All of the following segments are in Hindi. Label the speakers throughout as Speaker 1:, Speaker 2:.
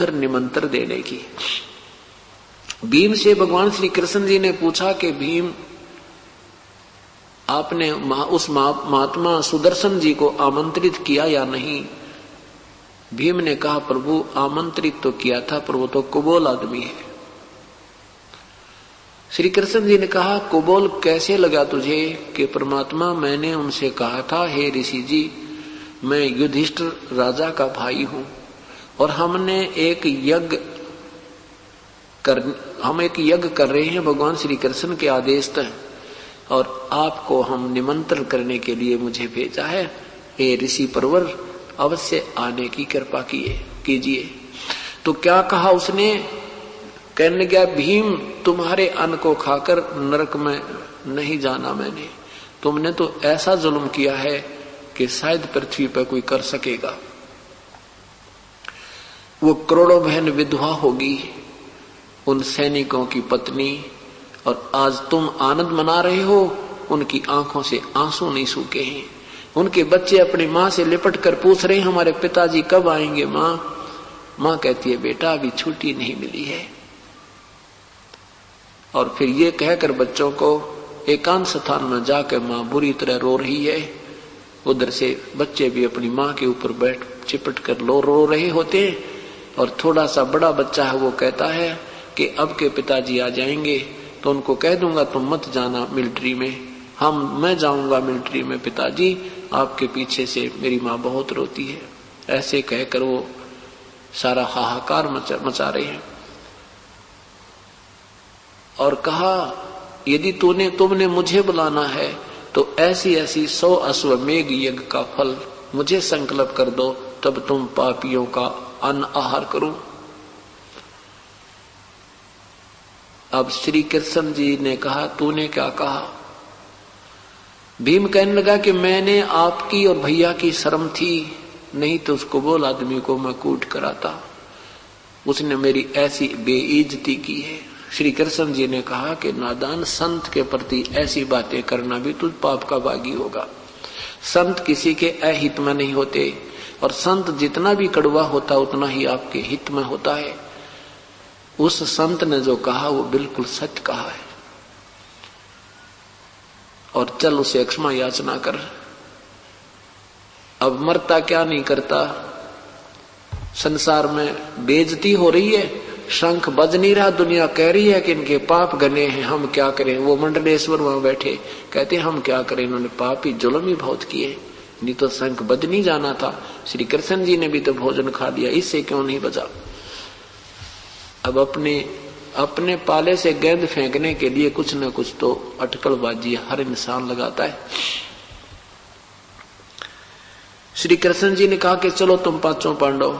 Speaker 1: उधर निमंत्रण देने की। भीम से भगवान श्री कृष्ण जी ने पूछा कि भीम, आपने उस महात्मा सुदर्शन जी को आमंत्रित किया या नहीं? भीम ने कहा, प्रभु आमंत्रित तो किया था, पर वो तो कुबोल आदमी है। श्री कृष्ण जी ने कहा, कुबोल कैसे लगा तुझे? कि परमात्मा, मैंने उनसे कहा था, हे ऋषि जी, मैं युधिष्ठिर राजा का भाई हूं और हम एक यज्ञ कर रहे हैं भगवान श्री कृष्ण के आदेश तक, और आपको हम निमंत्रण करने के लिए मुझे भेजा है। हे ऋषि परवर, अवश्य आने की कृपा कीजिए। तो क्या कहा उसने? कहने गया, भीम, तुम्हारे अन्न को खाकर नरक में नहीं जाना मैंने। तुमने तो ऐसा जुल्म किया है कि शायद पृथ्वी पर कोई कर सकेगा। वो करोड़ों बहन विधवा होगी, उन सैनिकों की पत्नी, और आज तुम आनंद मना रहे हो, उनकी आंखों से आंसू नहीं सूखे हैं। उनके बच्चे अपनी माँ से लिपट कर पूछ रहे हैं, हमारे पिताजी कब आएंगे माँ? माँ कहती है, बेटा अभी छुट्टी नहीं मिली है। और फिर ये कहकर बच्चों को एकांत स्थान में जाकर माँ बुरी तरह रो रही है। उधर से बच्चे भी अपनी माँ के ऊपर बैठ चिपट कर रो रहे होते हैं। और थोड़ा सा बड़ा बच्चा है, वो कहता है कि अब के पिताजी आ जाएंगे तो उनको कह दूंगा तुम मत जाना मिलिट्री में, मैं जाऊंगा मिलिट्री में पिताजी, आपके पीछे से मेरी माँ बहुत रोती है। ऐसे कहकर वो सारा हाहाकार मचा रहे हैं। और कहा, यदि तुमने मुझे बुलाना है तो ऐसी 100 अश्वमेघ यज्ञ का फल मुझे संकल्प कर दो, तब तुम पापियों का अन्न आहार करूं। अब श्री कृष्ण जी ने कहा, तूने क्या कहा? भीम कहने लगा कि मैंने आपकी और भैया की शर्म थी, नहीं तो उसको बोल आदमी को मैं कूट कराता, उसने मेरी ऐसी बेइज्जती की है। श्री कृष्ण जी ने कहा कि नादान, संत के प्रति ऐसी बातें करना भी तुझ पाप का भागी होगा। संत किसी के अहित में नहीं होते, और संत जितना भी कड़वा होता उतना ही आपके हित में होता है। उस संत ने जो कहा वो बिल्कुल सच कहा है, और चल उसे क्षमा याचना कर। अब मरता क्या नहीं करता, संसार में बेइज्जती हो रही है, शंख बज नहीं रहा, दुनिया कह रही है कि इनके पाप घने हैं, हम क्या करें। वो मंडलेश्वर वहां बैठे कहते हम क्या करें, इन्होंने पाप ही जुल्म ही बहुत किए, नहीं तो शंख बज नहीं जाना था। श्री कृष्ण जी ने भी तो भोजन खा लिया, इससे क्यों नहीं बजा। अब अपने पाले से गेंद फेंकने के लिए कुछ न कुछ तो अटकलबाजी हर इंसान लगाता है। श्री कृष्ण जी ने कहा कि चलो तुम पांचों पांडव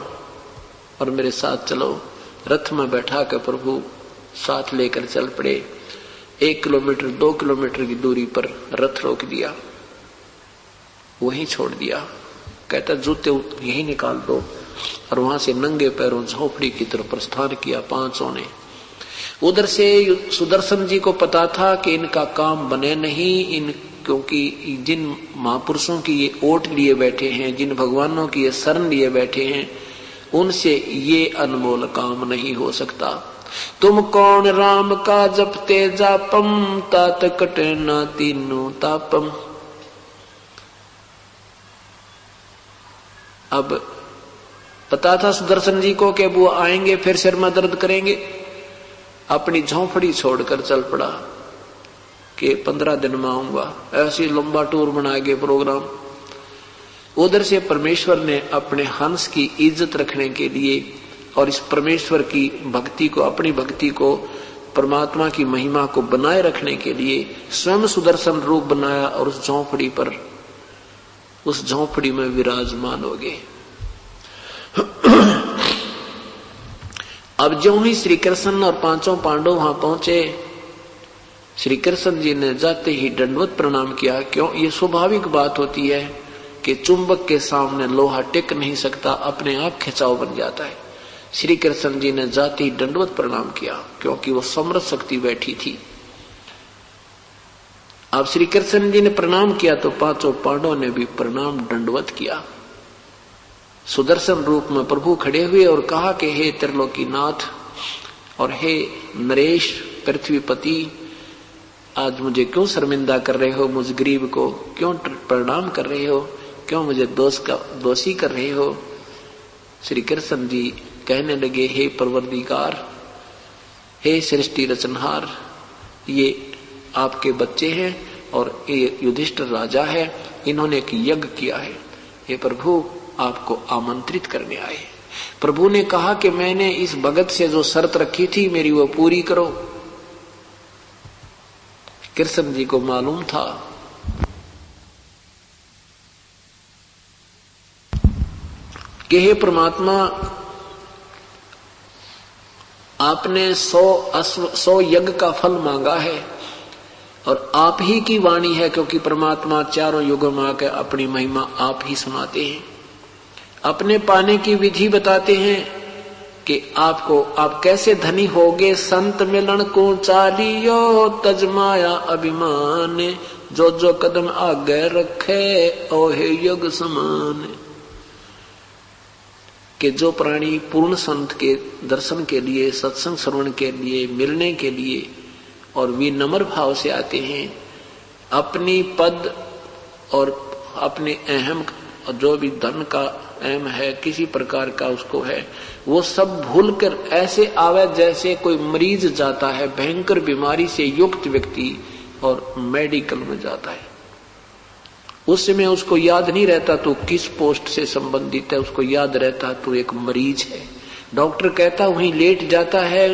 Speaker 1: और मेरे साथ चलो। रथ में बैठा कर प्रभु साथ लेकर चल पड़े। 1 किलोमीटर 2 किलोमीटर की दूरी पर रथ रोक दिया, वहीं छोड़ दिया। कहता जूते यहीं निकाल दो, और वहां से नंगे पैरों झोपड़ी की तरफ प्रस्थान किया पांचों ने। उधर से सुदर्शन जी को पता था कि इनका काम बने नहीं, क्योंकि जिन महापुरुषों की ये ओट लिए बैठे हैं, जिन भगवानों की ये शरण लिए बैठे हैं, उनसे ये अनमोल काम नहीं हो सकता। तुम कौन राम का जपते जापम, तात कटे न तीनों तापम। अब पता था सुदर्शन जी को कि वो आएंगे फिर सिर में दर्द करेंगे। अपनी झोंपड़ी छोड़कर चल पड़ा कि 15 दिन में आऊंगा। ऐसी लंबा टूर बनाएंगे प्रोग्राम। उधर से परमेश्वर ने अपने हंस की इज्जत रखने के लिए और इस परमेश्वर की भक्ति को, अपनी भक्ति को, परमात्मा की महिमा को बनाए रखने के लिए स्वयं सुदर्शन रूप बनाया और उस झोंपड़ी पर, उस झोंपड़ी में विराजमान हो गए। अब ज्यों ही श्री कृष्ण और पांचों पांडव वहां पहुंचे, श्री कृष्ण जी ने जाते ही दंडवत प्रणाम किया। क्यों? ये स्वाभाविक बात होती है कि चुंबक के सामने लोहा टिक नहीं सकता, अपने आप खिंचाव बन जाता है। श्री कृष्ण जी ने जाते ही दंडवत प्रणाम किया, क्योंकि वो समृद्ध शक्ति बैठी थी। अब श्री कृष्ण जी ने प्रणाम किया तो पांचों पांडवों ने भी प्रणाम दंडवत किया। सुदर्शन रूप में प्रभु खड़े हुए और कहा कि हे त्रिलोकीनाथ और हे नरेश पृथ्वीपति, आज मुझे क्यों शर्मिंदा कर रहे हो, मुझ गरीब को क्यों प्रणाम कर रहे हो, क्यों मुझे दोषी कर रहे हो। श्री कृष्ण जी कहने लगे, हे परवरदिगार, हे सृष्टि रचनहार, ये आपके बच्चे हैं और ये युधिष्ठिर राजा है, इन्होंने एक यज्ञ किया है, ये प्रभु आपको आमंत्रित करने आए। प्रभु ने कहा कि मैंने इस भगत से जो शर्त रखी थी मेरी वो पूरी करो। कृष्ण जी को मालूम था कि हे परमात्मा, आपने 100 यज्ञ का फल मांगा है और आप ही की वाणी है, क्योंकि परमात्मा चारों युगों में आकर अपनी महिमा आप ही सुनाते हैं, अपने पाने की विधि बताते हैं कि आप कैसे धनी होगे। संत मिलन को चालियो तजमाया अभिमान, जो जो कदम आगे रखे ओहे युग समान। कि जो प्राणी पूर्ण संत के दर्शन के लिए, सत्संग श्रवण के लिए, मिलने के लिए और विनम्र भाव से आते हैं, अपनी पद और अपने अहम जो भी धन का अहम है, किसी प्रकार का उसको है, वो सब भूलकर ऐसे आवे जैसे कोई मरीज जाता है, भयंकर बीमारी से युक्त व्यक्ति और मेडिकल में जाता है। उस समय उसको याद नहीं रहता तो किस पोस्ट से संबंधित है, उसको याद रहता तो एक मरीज है। डॉक्टर कहता वहीं लेट जाता है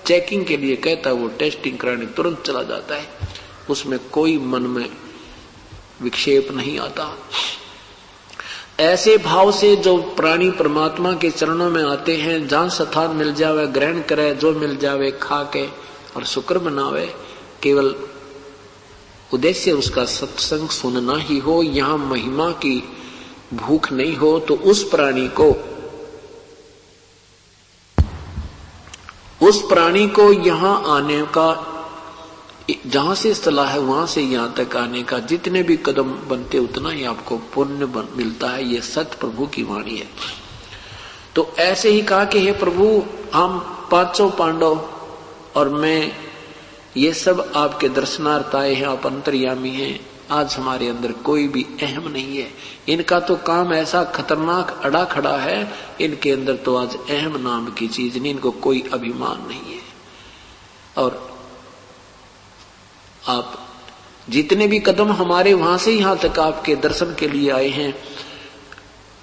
Speaker 1: चेकिंग के लिए, कहता वो टेस्टिंग कराने तुरंत चला जाता है, उसमें कोई मन में विक्षेप नहीं आता। ऐसे भाव से जो प्राणी परमात्मा के चरणों में आते हैं, जहां स्थान मिल जावे ग्रहण करे, जो मिल जावे खा के और शुक्र मनावे, केवल उद्देश्य उसका सत्संग सुनना ही हो, यहाँ महिमा की भूख नहीं हो, तो उस प्राणी को यहाँ आने का, जहां से सलाह है वहां से यहां तक आने का जितने भी कदम बनते उतना ही आपको पुण्य मिलता है। ये सत्य प्रभु की वाणी है। तो ऐसे ही कहा कि हे प्रभु, हम 500 पांडव और मैं ये सब आपके दर्शनार्थ आए हैं, आप अंतर्यामी हैं। आज हमारे अंदर कोई भी अहम नहीं है, इनका तो काम ऐसा खतरनाक अड़ा खड़ा है, इनके अंदर तो आज अहम नाम की चीज नहीं, इनको कोई अभिमान नहीं है। और आप जितने भी कदम हमारे वहां से यहां तक आपके दर्शन के लिए आए हैं,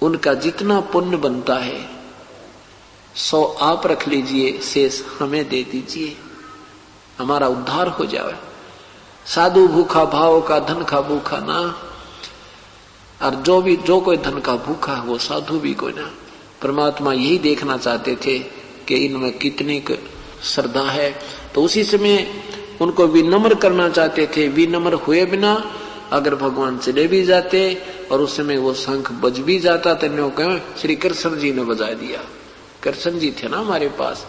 Speaker 1: उनका जितना पुण्य बनता है 100 आप रख लीजिए, शेष हमें दे दीजिए, हमारा उद्धार हो जाए। साधु भूखा भाव का, धन का भूखा ना, और जो कोई धन का भूखा है वो साधु भी कोई ना। परमात्मा यही देखना चाहते थे कि इनमें कितनी श्रद्धा है, तो उसी समय उनको विनम्र करना चाहते थे। विनम्र हुए बिना अगर भगवान चले भी जाते और उस समय वो शंख बज भी जाता तो श्री कृष्ण जी ने बजा दिया, कृष्ण जी थे ना हमारे पास।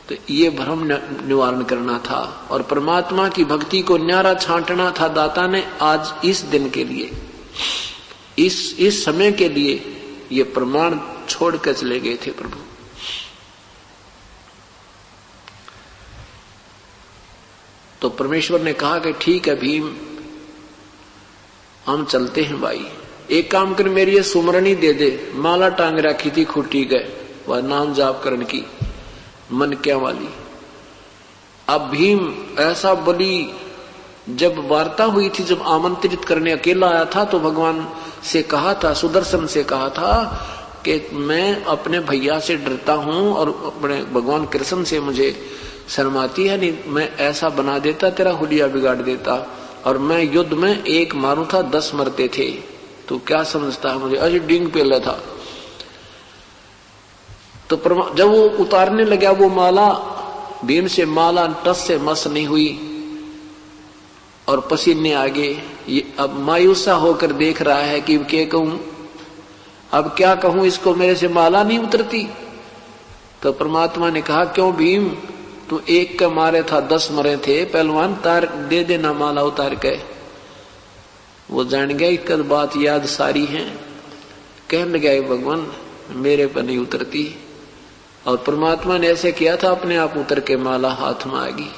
Speaker 1: तो ये भ्रम निवारण करना था और परमात्मा की भक्ति को न्यारा छांटना था दाता ने। आज इस दिन के लिए, इस समय के लिए ये प्रमाण छोड़ कर चले गए थे प्रभु। तो परमेश्वर ने कहा कि ठीक है भीम, हम चलते हैं भाई, एक काम कर, मेरी ये सुमरनी दे दे। माला टांग रखी थी खुटी गए, वह नाम जाप करने की मन क्या वाली। अब भीम ऐसा बली, जब वार्ता हुई थी, जब आमंत्रित करने अकेला आया था तो भगवान से कहा था, सुदर्शन से कहा था कि मैं अपने भैया से डरता हूं और अपने भगवान कृष्ण से मुझे शर्माती है, नहीं मैं ऐसा बना देता, तेरा हुलिया बिगाड़ देता, और मैं युद्ध में एक मारू था 10 मरते थे, तो क्या समझता है मुझे, अजी डिंग पेला था। तो जब वो उतारने लगा वो माला, भीम से माला टस से मस नहीं हुई और पसीने आगे। ये अब मायूसा होकर देख रहा है कि क्या कहूं, अब क्या कहूं इसको, मेरे से माला नहीं उतरती। तो परमात्मा ने कहा, क्यों भीम, तू एक का मारे था 10 मरे थे, पहलवान तार दे देना माला उतार के। वो जान गया कि बात याद सारी है, कहने लगा भगवान मेरे पर नहीं उतरती, और परमात्मा ने ऐसे किया था अपने आप उतर के माला हाथ में आएगी,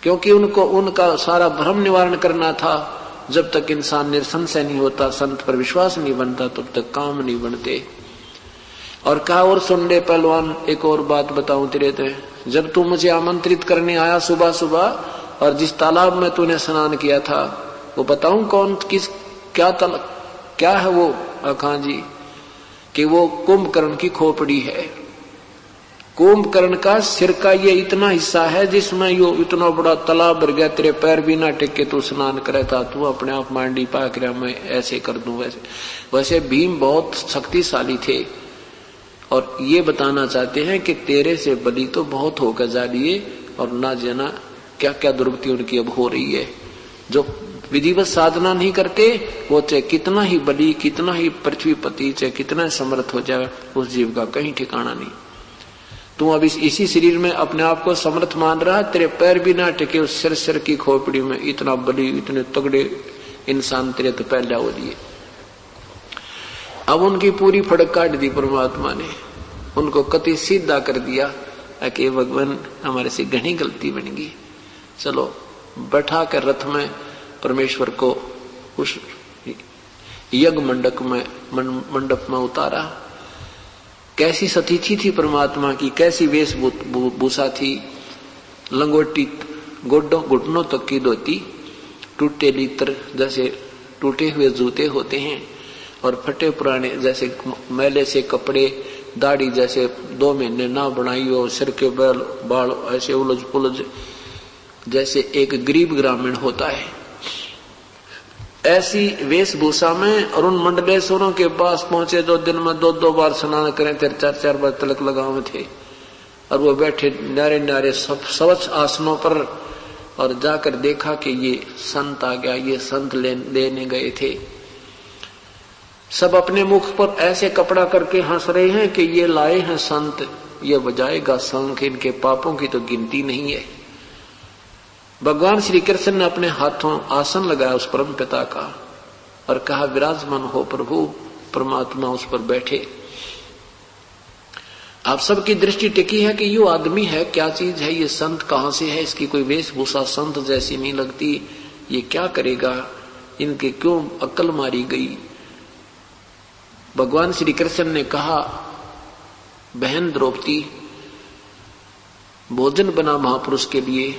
Speaker 1: क्योंकि उनको उनका सारा भ्रम निवारण करना था। जब तक इंसान निरसंशय नहीं होता, संत पर विश्वास नहीं बनता, तब तक काम नहीं बनते। और कहा और सुन ले पहलवान, एक और बात बताऊं तेरे ते, जब तू मुझे आमंत्रित करने आया सुबह सुबह और जिस तालाब में तूने स्नान किया था, वो बताऊं कौन किस क्या है वो? अखां जी कि वो कुंभकर्ण की खोपड़ी है। कुंभकर्ण का सिर का ये इतना हिस्सा है जिसमें यो इतना बड़ा तालाब भर गया, तेरे पैर भी ना टेक के तू स्नान करे था, तू अपने आप मांडी पा कर मैं ऐसे कर दूं वैसे। वैसे भीम बहुत शक्तिशाली थे और ये बताना चाहते हैं कि तेरे से बलि तो बहुत होकर जा लिए और ना जाना क्या क्या दुर्गति उनकी अब हो रही है। जो विधिवत साधना नहीं करते वो चाहे कितना ही बलि, कितना ही पृथ्वीपति, चाहे कितना समर्थ हो जाए, उस जीव का कहीं ठिकाना नहीं। तू अब इसी शरीर में अपने आप को समर्थ मान रहा, तेरे पैर भी ना टिके उस सिर की खोपड़ी में, इतना बलि, इतने तगड़े इंसान तेरे तो पहले हो दिए। अब उनकी पूरी फड़क काट दी परमात्मा ने, उनको कति सीधा कर दिया कि भगवान हमारे से घनी गलती बन गई। चलो बैठा कर रथ में परमेश्वर को उस यज्ञ मंडप में उतारा। कैसी सतीथि थी परमात्मा की, कैसी वेशभूषा थी, लंगोटी घुटनों तक की धोती, टूटे लीत्र जैसे टूटे हुए जूते होते हैं, और फटे पुराने जैसे मैले से कपड़े, दाढ़ी जैसे 2 महीने ना बनाई हो, सिर के बाल ऐसे उलझ पुलझ जैसे एक गरीब ग्रामीण होता है, ऐसी वेशभूषा में। और उन मंडलेश्वरों के पास पहुंचे जो दिन में 2-2 बार स्नान करें थे, 4-4 बार तिलक लगाए थे, और वो बैठे न्यारे न्यारे स्वच्छ आसनों पर, और जाकर देखा कि ये संत आ गया, ये संत लेने गए थे। सब अपने मुख पर ऐसे कपड़ा करके हंस रहे हैं कि ये लाए हैं संत, ये बजाएगा शंख, इनके पापों की तो गिनती नहीं है। भगवान श्री कृष्ण ने अपने हाथों आसन लगाया उस परम पिता का और कहा विराजमान हो प्रभु। परमात्मा उस पर बैठे। आप सबकी दृष्टि टिकी है कि ये आदमी है, क्या चीज है, ये संत कहां से है, इसकी कोई वेशभूषा संत जैसी नहीं लगती, ये क्या करेगा, इनके क्यों अक्ल मारी गई। भगवान श्री कृष्ण ने कहा बहन द्रौपदी, भोजन बना महापुरुष के लिए,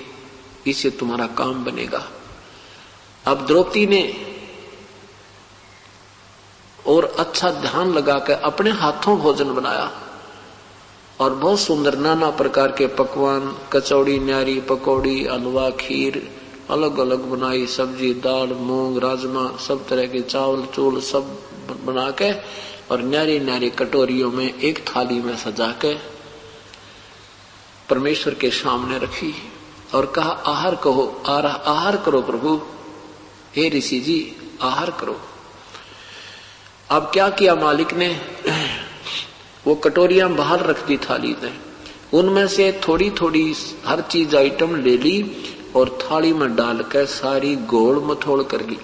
Speaker 1: इससे तुम्हारा काम बनेगा। अब द्रौपदी ने और अच्छा ध्यान लगाकर अपने हाथों भोजन बनाया और बहुत सुंदर नाना प्रकार के पकवान, कचौड़ी, न्यारी, पकौड़ी, हलवा, खीर अलग अलग बनाई, सब्जी, दाल, मूंग, राजमा, सब तरह के चावल चूल सब बना के और न्यारी न्यारी कटोरियों में एक थाली में सजा के परमेश्वर के सामने रखी और कहा आहार कहो, आहार करो प्रभु, हे ऋषि जी आहार करो। अब क्या किया मालिक ने, वो कटोरियां बाहर रख दी थाली में, उनमें से थोड़ी थोड़ी हर चीज आइटम ले ली और थाली में डालकर सारी गोल मथोड़ कर ली,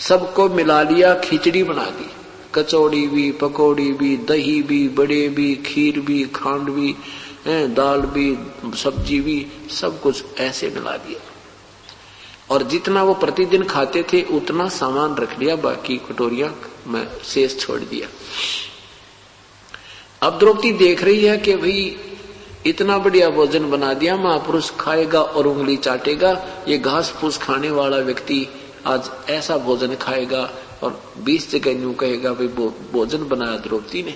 Speaker 1: सबको मिला लिया, खिचड़ी बना दी, कचौड़ी भी, पकौड़ी भी, दही भी, बड़े भी, खीर भी, खांड भी, दाल भी, सब्जी भी, सब कुछ ऐसे मिला दिया। और जितना वो प्रतिदिन खाते थे उतना सामान रख लिया, बाकी कटोरियां में शेष छोड़ दिया। अब द्रौपदी देख रही है कि भाई इतना बढ़िया भोजन बना दिया, महापुरुष खाएगा और उंगली चाटेगा, ये घास फूस खाने वाला व्यक्ति आज ऐसा भोजन खाएगा और 20 जगह यूं कहेगा भाई भोजन बनाया द्रौपदी ने।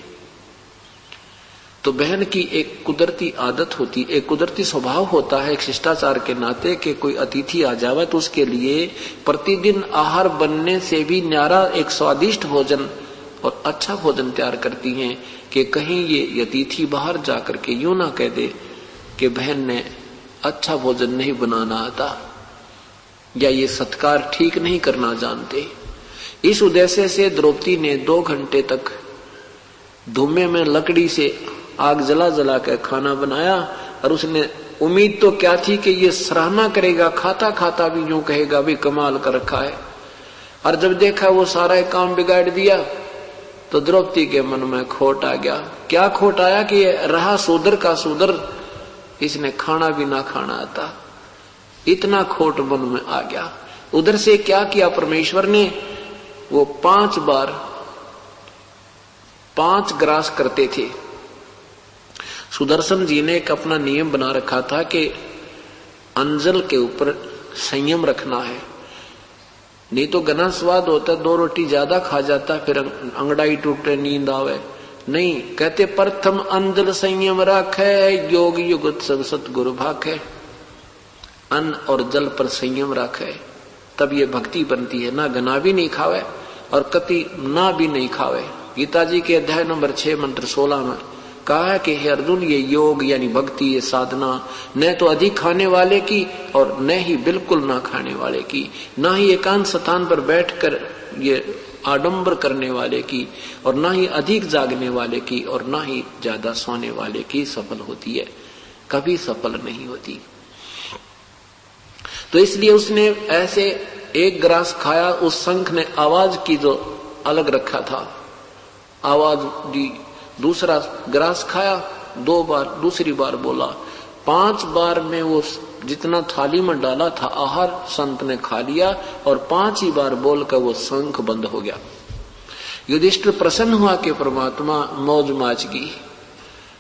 Speaker 1: तो बहन की एक कुदरती आदत होती, एक कुदरती स्वभाव होता है एक शिष्टाचार के नाते कि कोई अतिथि आ जावे तो उसके लिए प्रतिदिन आहार बनने से भी न्यारा एक स्वादिष्ट भोजन और अच्छा भोजन तैयार करती हैं कि कहीं ये अतिथि बाहर जाकर के यूं ना कह दे कि बहन ने अच्छा भोजन नहीं बनाना आता या ये सत्कार ठीक नहीं करना जानते। इस उद्देश्य से द्रौपदी ने 2 घंटे तक धुएं में लकड़ी से आग जला जला कर खाना बनाया और उसने उम्मीद तो क्या थी कि ये सराहना करेगा, खाता खाता भी यूं कहेगा भी कमाल कर रखा है। और जब देखा वो सारा काम बिगाड़ दिया तो द्रौपदी के मन में खोट आ गया। क्या खोट आया कि रहा शूद्र का शूद्र, इसने खाना भी ना खाना आता, इतना खोट मन में आ गया। उधर से क्या किया परमेश्वर ने, वो 5 बार 5 ग्रास करते थे। सुदर्शन जी ने एक अपना नियम बना रखा था कि अंजल के ऊपर संयम रखना है, नहीं तो घना स्वाद होता, 2 रोटी ज्यादा खा जाता, फिर अंगड़ाई टूटे, नींद आवे। नहीं, कहते प्रथम अंजल संयम राखे, योग युगत सब सतगुरु भाखे। अन्न और जल पर संयम राखे, तब ये भक्ति बनती है। ना घना भी नहीं खावे और कति ना भी नहीं खावे। गीता जी के अध्याय नंबर 6 मंत्र 16 में कहा है कि हे अर्जुन, ये योग यानी भक्ति, ये साधना न तो अधिक खाने वाले की और न ही बिल्कुल ना खाने वाले की, ना ही एकांत स्थान पर बैठकर ये आडंबर करने वाले की, और ना ही अधिक जागने वाले की, और ना ही ज्यादा सोने वाले की सफल होती है, कभी सफल नहीं होती। तो इसलिए उसने ऐसे 1 ग्रास खाया, उस शंख ने आवाज की जो अलग रखा था, आवाज दी। दूसरा ग्रास खाया, 2 बार, दूसरी बार बोला। 5 बार में वो जितना थाली में डाला था आहार संत ने खा लिया, और 5 ही बार बोलकर वो शंख बंद हो गया। युधिष्ठिर प्रसन्न हुआ कि परमात्मा मौज माच गई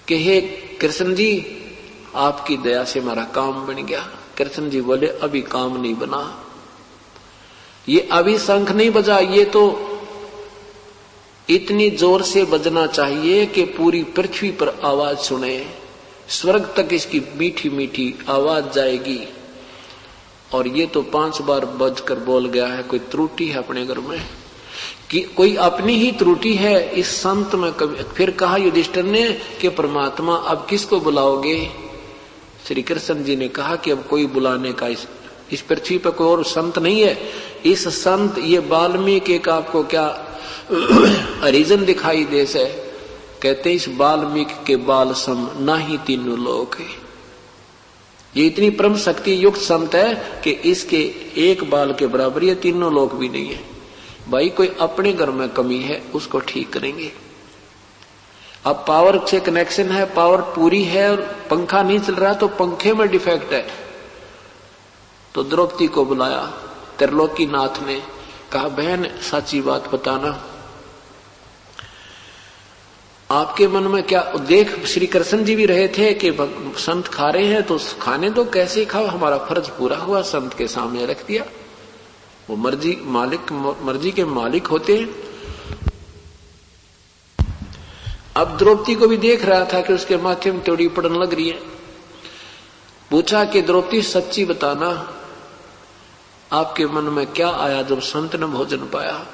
Speaker 1: कि हे कृष्ण जी, आपकी दया से हमारा काम बन गया। कृष्ण जी बोले, अभी काम नहीं बना, ये अभी शंख नहीं बजा, ये तो इतनी जोर से बजना चाहिए कि पूरी पृथ्वी पर आवाज सुने, स्वर्ग तक इसकी मीठी मीठी आवाज जाएगी। और ये तो 5 बार बजकर बोल गया है, कोई त्रुटि है अपने घर में, कि कोई अपनी ही त्रुटि है इस संत में। कभी फिर कहा युधिष्ठिर ने कि परमात्मा अब किसको बुलाओगे? श्री कृष्ण जी ने कहा कि अब कोई बुलाने का इस पृथ्वी पर कोई और संत नहीं है। इस संत ये वाल्मीकि का आपको क्या रीजन दिखाई दे से? कहते इस वाल्मीकि के बाल सम ना ही तीनों लोक है। ये इतनी परम शक्ति युक्त संत है कि इसके एक बाल के बराबर ये तीनों लोक भी नहीं है। भाई कोई अपने घर में कमी है उसको ठीक करेंगे। अब पावर से कनेक्शन है, पावर पूरी है और पंखा नहीं चल रहा तो पंखे में डिफेक्ट है। तो द्रौपदी को बुलाया त्रिलोकी नाथ ने, कहा बहन सच्ची बात बताना, आपके मन में क्या? देख श्री कृष्ण जी भी रहे थे कि संत खा रहे हैं तो खाने दो, कैसे खाओ, हमारा फर्ज पूरा हुआ, संत के सामने रख दिया। वो मर्जी के मालिक होते हैं। अब द्रौपदी को भी देख रहा था कि उसके माथे में त्योड़ी पड़ने लग रही है। पूछा कि द्रौपदी सच्ची बताना, आपके मन में क्या आया जब संत ने भोजन पाया?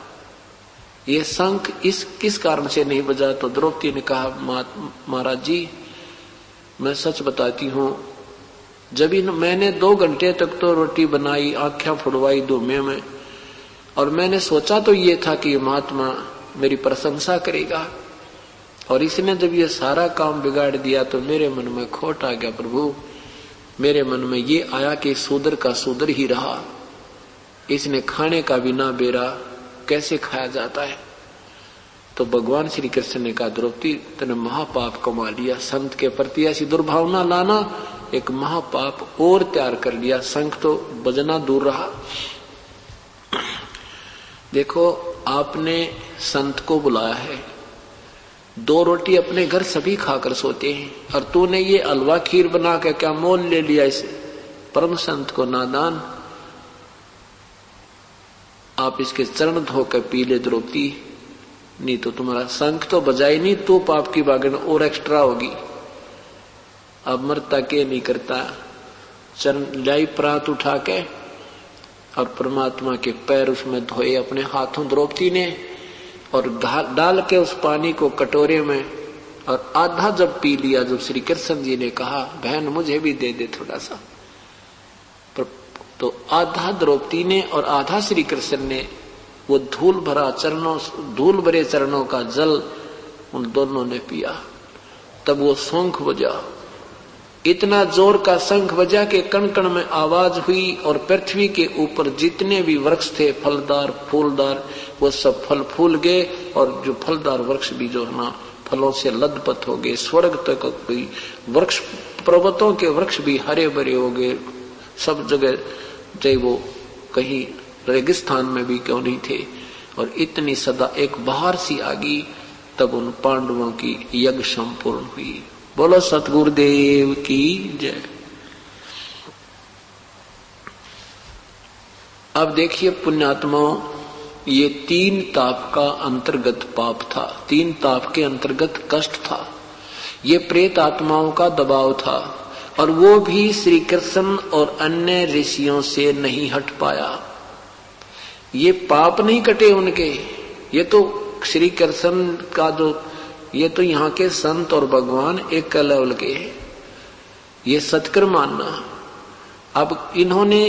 Speaker 1: ये शंख इस किस कारण से नहीं बजा? तो द्रौपदी ने कहा महाराज जी मैं सच बताती हूं, जब मैंने 2 घंटे तक तो रोटी बनाई, आंखें फुड़वाई धुएं में, और मैंने सोचा तो ये था कि ये महात्मा मेरी प्रशंसा करेगा, और इसने जब ये सारा काम बिगाड़ दिया तो मेरे मन में खोट आ गया। प्रभु मेरे मन में ये आया कि शूद्र का शूद्र ही रहा, इसने खाने का भी ना बेरा, कैसे खाया जाता है? तो भगवान श्री कृष्ण ने कहा द्रौपदी तूने महापाप कमा लिया, संत के प्रति ऐसी दुर्भावना लाना एक महापाप और तैयार कर लिया, शंख तो बजना दूर रहा। देखो आपने संत को बुलाया है, 2 रोटी अपने घर सभी खाकर सोते हैं, और तूने ये हलवा खीर बना के क्या मोल ले लिया इस परम संत को? नादान, आप इसके चरण धोकर पी ले द्रौपदी, नहीं तो तुम्हारा शंख तो बजाई नहीं, तो पाप की बागन और एक्स्ट्रा होगी। अब मरता के नहीं करता, चरण लाई प्रात उठा के और परमात्मा के पैर उसमें धोए अपने हाथों द्रौपदी ने, और डाल के उस पानी को कटोरे में, और आधा जब पी लिया, जब श्री कृष्ण जी ने कहा बहन मुझे भी दे दे थोड़ा सा, तो आधा द्रौपदी ने और आधा श्री कृष्ण ने वो धूल भरे चरणों का जल उन दोनों ने पिया। तब वो शंख बजा, इतना जोर का शंख बजा के कण कण में आवाज हुई और पृथ्वी के ऊपर जितने भी वृक्ष थे फलदार फूलदार वो सब फल फूल गए और जो फलदार वृक्ष भी जो है ना फलों से लदपथ हो गए। स्वर्ग तक कोई वृक्ष, पर्वतों के वृक्ष भी हरे भरे हो गए सब जगह, चाहे वो कहीं रेगिस्तान में भी क्यों नहीं थे। और इतनी सदा एक बहार सी आ गई, तब उन पांडवों की यज्ञ संपूर्ण हुई। बोलो सतगुरुदेव की जय। अब देखिए पुण्यात्माओं, ये 3 ताप का अंतर्गत पाप था, 3 ताप के अंतर्गत कष्ट था। ये प्रेत आत्माओं का दबाव था और वो भी श्री कृष्ण और अन्य ऋषियों से नहीं हट पाया। ये पाप नहीं कटे उनके, ये तो श्री कृष्ण का जो, ये तो यहाँ के संत और भगवान एक लेवल के हैं, ये सत्कर मानना। अब इन्होंने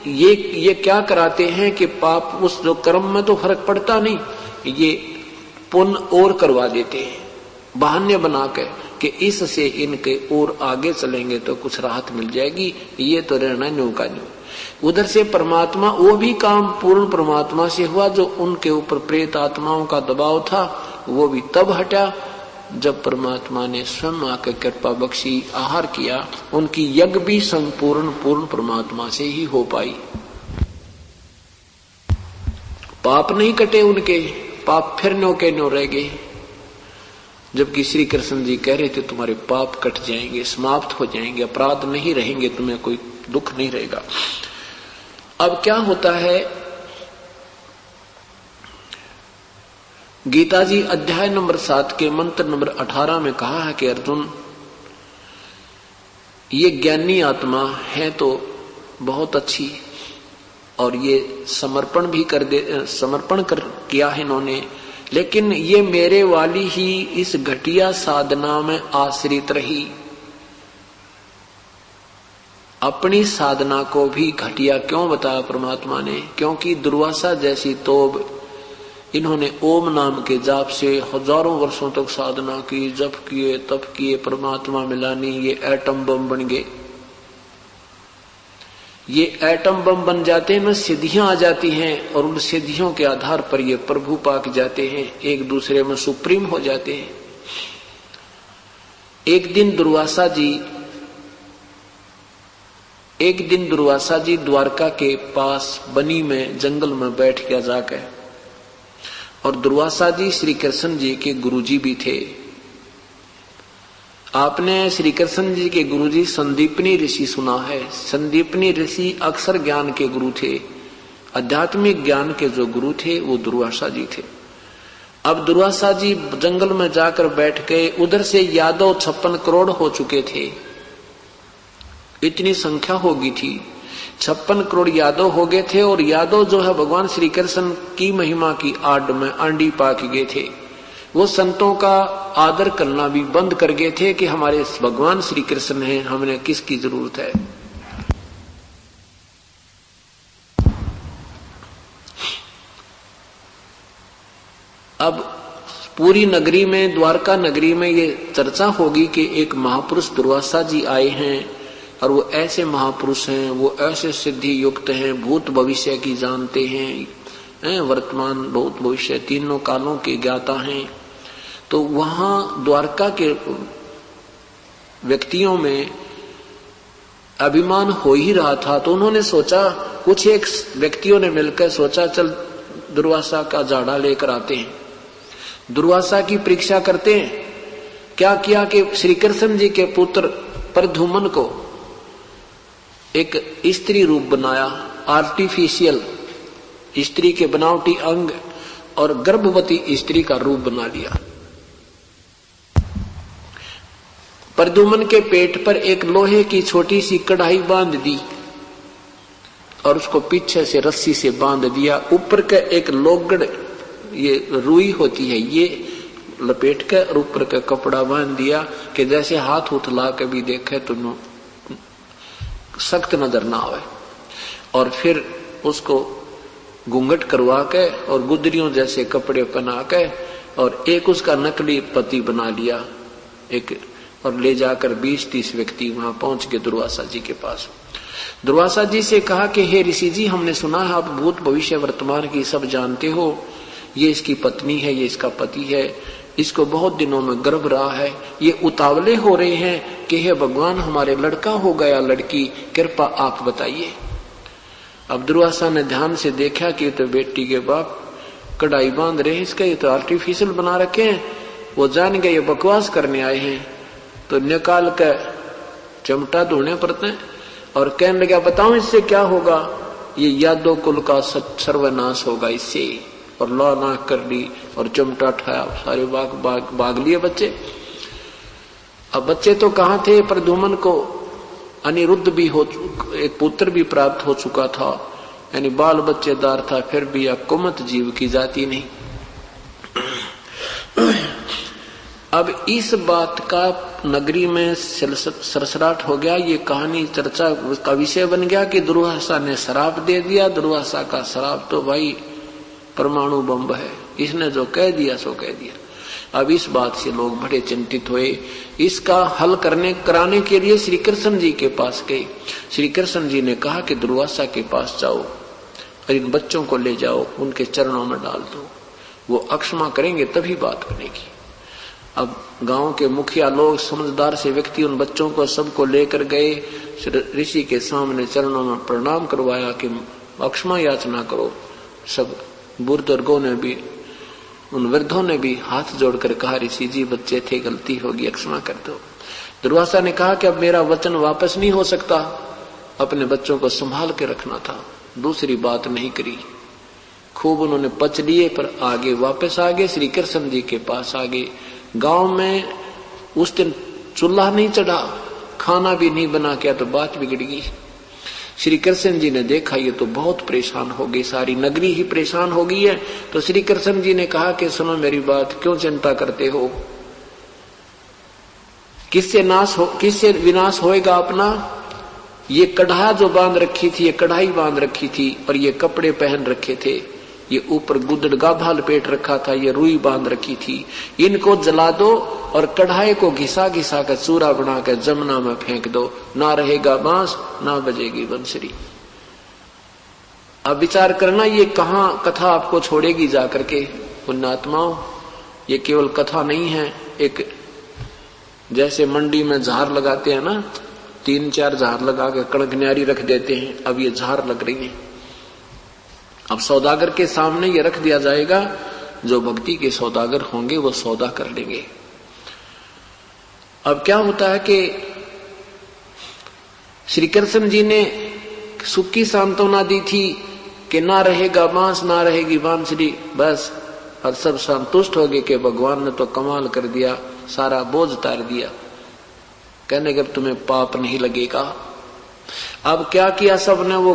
Speaker 1: ये क्या कराते हैं कि पाप उस जो कर्म में तो फर्क पड़ता नहीं, ये पुण्य और करवा देते हैं बहाने बना के कि इससे इनके और आगे चलेंगे तो कुछ राहत मिल जाएगी, ये तो रहना न्यू का न्यू। उधर से परमात्मा, वो भी काम पूर्ण परमात्मा से हुआ, जो उनके ऊपर प्रेत आत्माओं का दबाव था वो भी तब हटा जब परमात्मा ने स्वयं आकर कृपा बख्शी, आहार किया। उनकी यज्ञ भी संपूर्ण पूर्ण परमात्मा से ही हो पाई। पाप नहीं कटे उनके, पाप फिर न्यो के न्यो रह गए। जबकि श्री कृष्ण जी कह रहे थे तुम्हारे पाप कट जाएंगे, समाप्त हो जाएंगे, अपराध नहीं रहेंगे, तुम्हें कोई दुख नहीं रहेगा। अब क्या होता है, गीता जी अध्याय नंबर 7 के मंत्र नंबर 18 में कहा है कि अर्जुन, ये ज्ञानी आत्मा है तो बहुत अच्छी और ये समर्पण किया है इन्होंने, लेकिन ये मेरे वाली ही इस घटिया साधना में आश्रित रही। अपनी साधना को भी घटिया क्यों बताया परमात्मा ने? क्योंकि दुर्वासा जैसी तोब इन्होंने ओम नाम के जाप से हजारों वर्षों तक साधना की, जप किए, तप किए, परमात्मा मिला नहीं, ये एटम बम बन गए। ये एटम बम बन जाते हैं ना, सिद्धियां आ जाती हैं और उन सिद्धियों के आधार पर ये प्रभु पाक जाते हैं, एक दूसरे में सुप्रीम हो जाते हैं। एक दिन दुर्वासा जी द्वारका के पास बनी में जंगल में बैठ गया जाकर, और दुर्वासा जी श्री कृष्ण जी के गुरुजी भी थे। आपने श्री कृष्ण जी के गुरुजी संदीपनी ऋषि सुना है। संदीपनी ऋषि अक्षर ज्ञान के गुरु थे, आध्यात्मिक ज्ञान के जो गुरु थे वो दुर्वासा जी थे। अब दुर्वासा जी जंगल में जाकर बैठ गए। उधर से यादव 56 करोड़ हो चुके थे, इतनी संख्या हो गई थी, 56 करोड़ यादव हो गए थे। और यादव जो है भगवान श्री कृष्ण की महिमा की आड़ में आंडी पाक गए थे। वो संतों का आदर करना भी बंद कर गए थे कि हमारे भगवान श्री कृष्ण हैं, हमें किसकी जरूरत है। अब पूरी नगरी में, द्वारका नगरी में ये चर्चा होगी कि एक महापुरुष दुर्वासा जी आए हैं और वो ऐसे महापुरुष हैं, वो ऐसे सिद्धि युक्त हैं, भूत भविष्य की जानते हैं, वर्तमान भूत भविष्य तीनों कालों के ज्ञाता हैं। तो वहां द्वारका के व्यक्तियों में अभिमान हो ही रहा था। तो उन्होंने सोचा, कुछ एक व्यक्तियों ने मिलकर सोचा, चल दुर्वासा का जाड़ा लेकर आते हैं, दुर्वासा की परीक्षा करते हैं। क्या किया कि श्री कृष्ण जी के पुत्र प्रद्युम्न को एक स्त्री रूप बनाया, आर्टिफिशियल स्त्री के बनावटी अंग, और गर्भवती स्त्री का रूप बना लिया। प्रद्युम्न के पेट पर एक लोहे की छोटी सी कढ़ाई बांध दी और उसको पीछे से रस्सी से बांध दिया। ऊपर का एक लोगड़, ये रुई होती है, ये लपेट कर और ऊपर का कपड़ा बांध दिया कि जैसे हाथ उठला के भी देखे तो सख्त नजर ना आवे। और फिर उसको घूंघट करवा के और गुदरियों जैसे कपड़े पहना के और एक उसका नकली पति बना लिया, एक और ले जाकर 20-30 व्यक्ति वहां पहुंच गए दुर्वासा जी के पास। दुर्वासा जी से कहा कि हे ऋषि जी, हमने सुना है आप भूत भविष्य वर्तमान की सब जानते हो। ये इसकी पत्नी है, ये इसका पति है, इसको बहुत दिनों में गर्भ रहा है, ये उतावले हो रहे हैं कि हे भगवान हमारे लड़का हो गया लड़की, कृपा आप बताइए। अब दुर्वासा ने ध्यान से देखा कि तो बेटी के बाप कढ़ाई बांध रहे, इसका ये तो आर्टिफिशियल बना रखे हैं। वो जान गए ये बकवास करने आए हैं, तो निकाल कर चमटा धोने पड़ते हैं और कहने लगा बताओ इससे क्या होगा। ये यादव कुल का सर्वनाश होगा इससे, और लौ नाक कर ली और चमटा उठाया, सारे भाग लिए बच्चे। अब बच्चे तो कहाँ थे, प्रद्युम्न को अनिरुद्ध भी हो, एक पुत्र भी प्राप्त हो चुका था, यानी बाल बच्चेदार था, फिर भी यह कुमत जीव की जाति नहीं। अब इस बात का नगरी में सरसराट हो गया, ये कहानी चर्चा का विषय बन गया कि दुर्वासा ने श्राप दे दिया। दुर्वासा का श्राप तो भाई परमाणु बम है, इसने जो कह दिया सो कह दिया। अब इस बात से लोग बड़े चिंतित हुए। इसका हल कराने के लिए श्री कृष्ण जी के पास गए। श्री कृष्ण जी ने कहा कि दुर्वासा के पास जाओ और इन बच्चों को ले जाओ, उनके चरणों में डाल दो, वो अक्षमा करेंगे तभी बात बनेगी। अब गांव के मुखिया लोग, समझदार से व्यक्ति उन बच्चों को सबको लेकर गए, ऋषि के सामने चरणों में प्रणाम करवाया कि अक्षमा याचना करो। सब बुजुर्गों ने भी, उन वृद्धों ने भी हाथ जोड़कर कहा ऋषि जी बच्चे थे, गलती होगी, अक्षमा कर दो। दुर्वासा ने कहा कि अब मेरा वचन वापस नहीं हो सकता, अपने बच्चों को संभाल के रखना था, दूसरी बात नहीं करी। खूब उन्होंने पच लिए, पर आगे वापस आ गए, श्री कृष्ण जी के पास आ गए। गांव में उस दिन चूल्हा नहीं चढ़ा, खाना भी नहीं बना के, तो बात बिगड़ गई। श्री कृष्ण जी ने देखा ये तो बहुत परेशान हो गई, सारी नगरी ही परेशान हो गई है। तो श्री कृष्ण जी ने कहा कि सुनो मेरी बात, क्यों चिंता करते हो, किससे विनाश होएगा अपना। ये कढ़ा जो बांध रखी थी, ये कढ़ाई बांध रखी थी, और ये कपड़े पहन रखे थे, ये ऊपर गुदड़ गाभा लपेट रखा था, ये रुई बांध रखी थी, इनको जला दो और कढ़ाई को घिसा घिसा कर चूरा बना कर जमुना में फेंक दो, ना रहेगा बांस ना बजेगी बंसुरी। अब विचार करना ये कहां कथा आपको छोड़ेगी जाकर के पुण्यात्माओं। ये केवल कथा नहीं है, एक जैसे मंडी में झार लगाते हैं ना, 3-4 झार लगा के कणक न्यारी रख देते हैं, अब ये झार लग रही है। अब सौदागर के सामने ये रख दिया जाएगा, जो भक्ति के सौदागर होंगे वो सौदा कर लेंगे। अब क्या होता है कि श्री कृष्ण जी ने सुख की सांत्वना दी थी कि ना रहेगा बांस ना रहेगी बांसुरी, बस, और सब संतुष्ट हो गए कि भगवान ने तो कमाल कर दिया, सारा बोझ उतार दिया, कहने के अब तुम्हें पाप नहीं लगेगा। अब क्या किया सबने, वो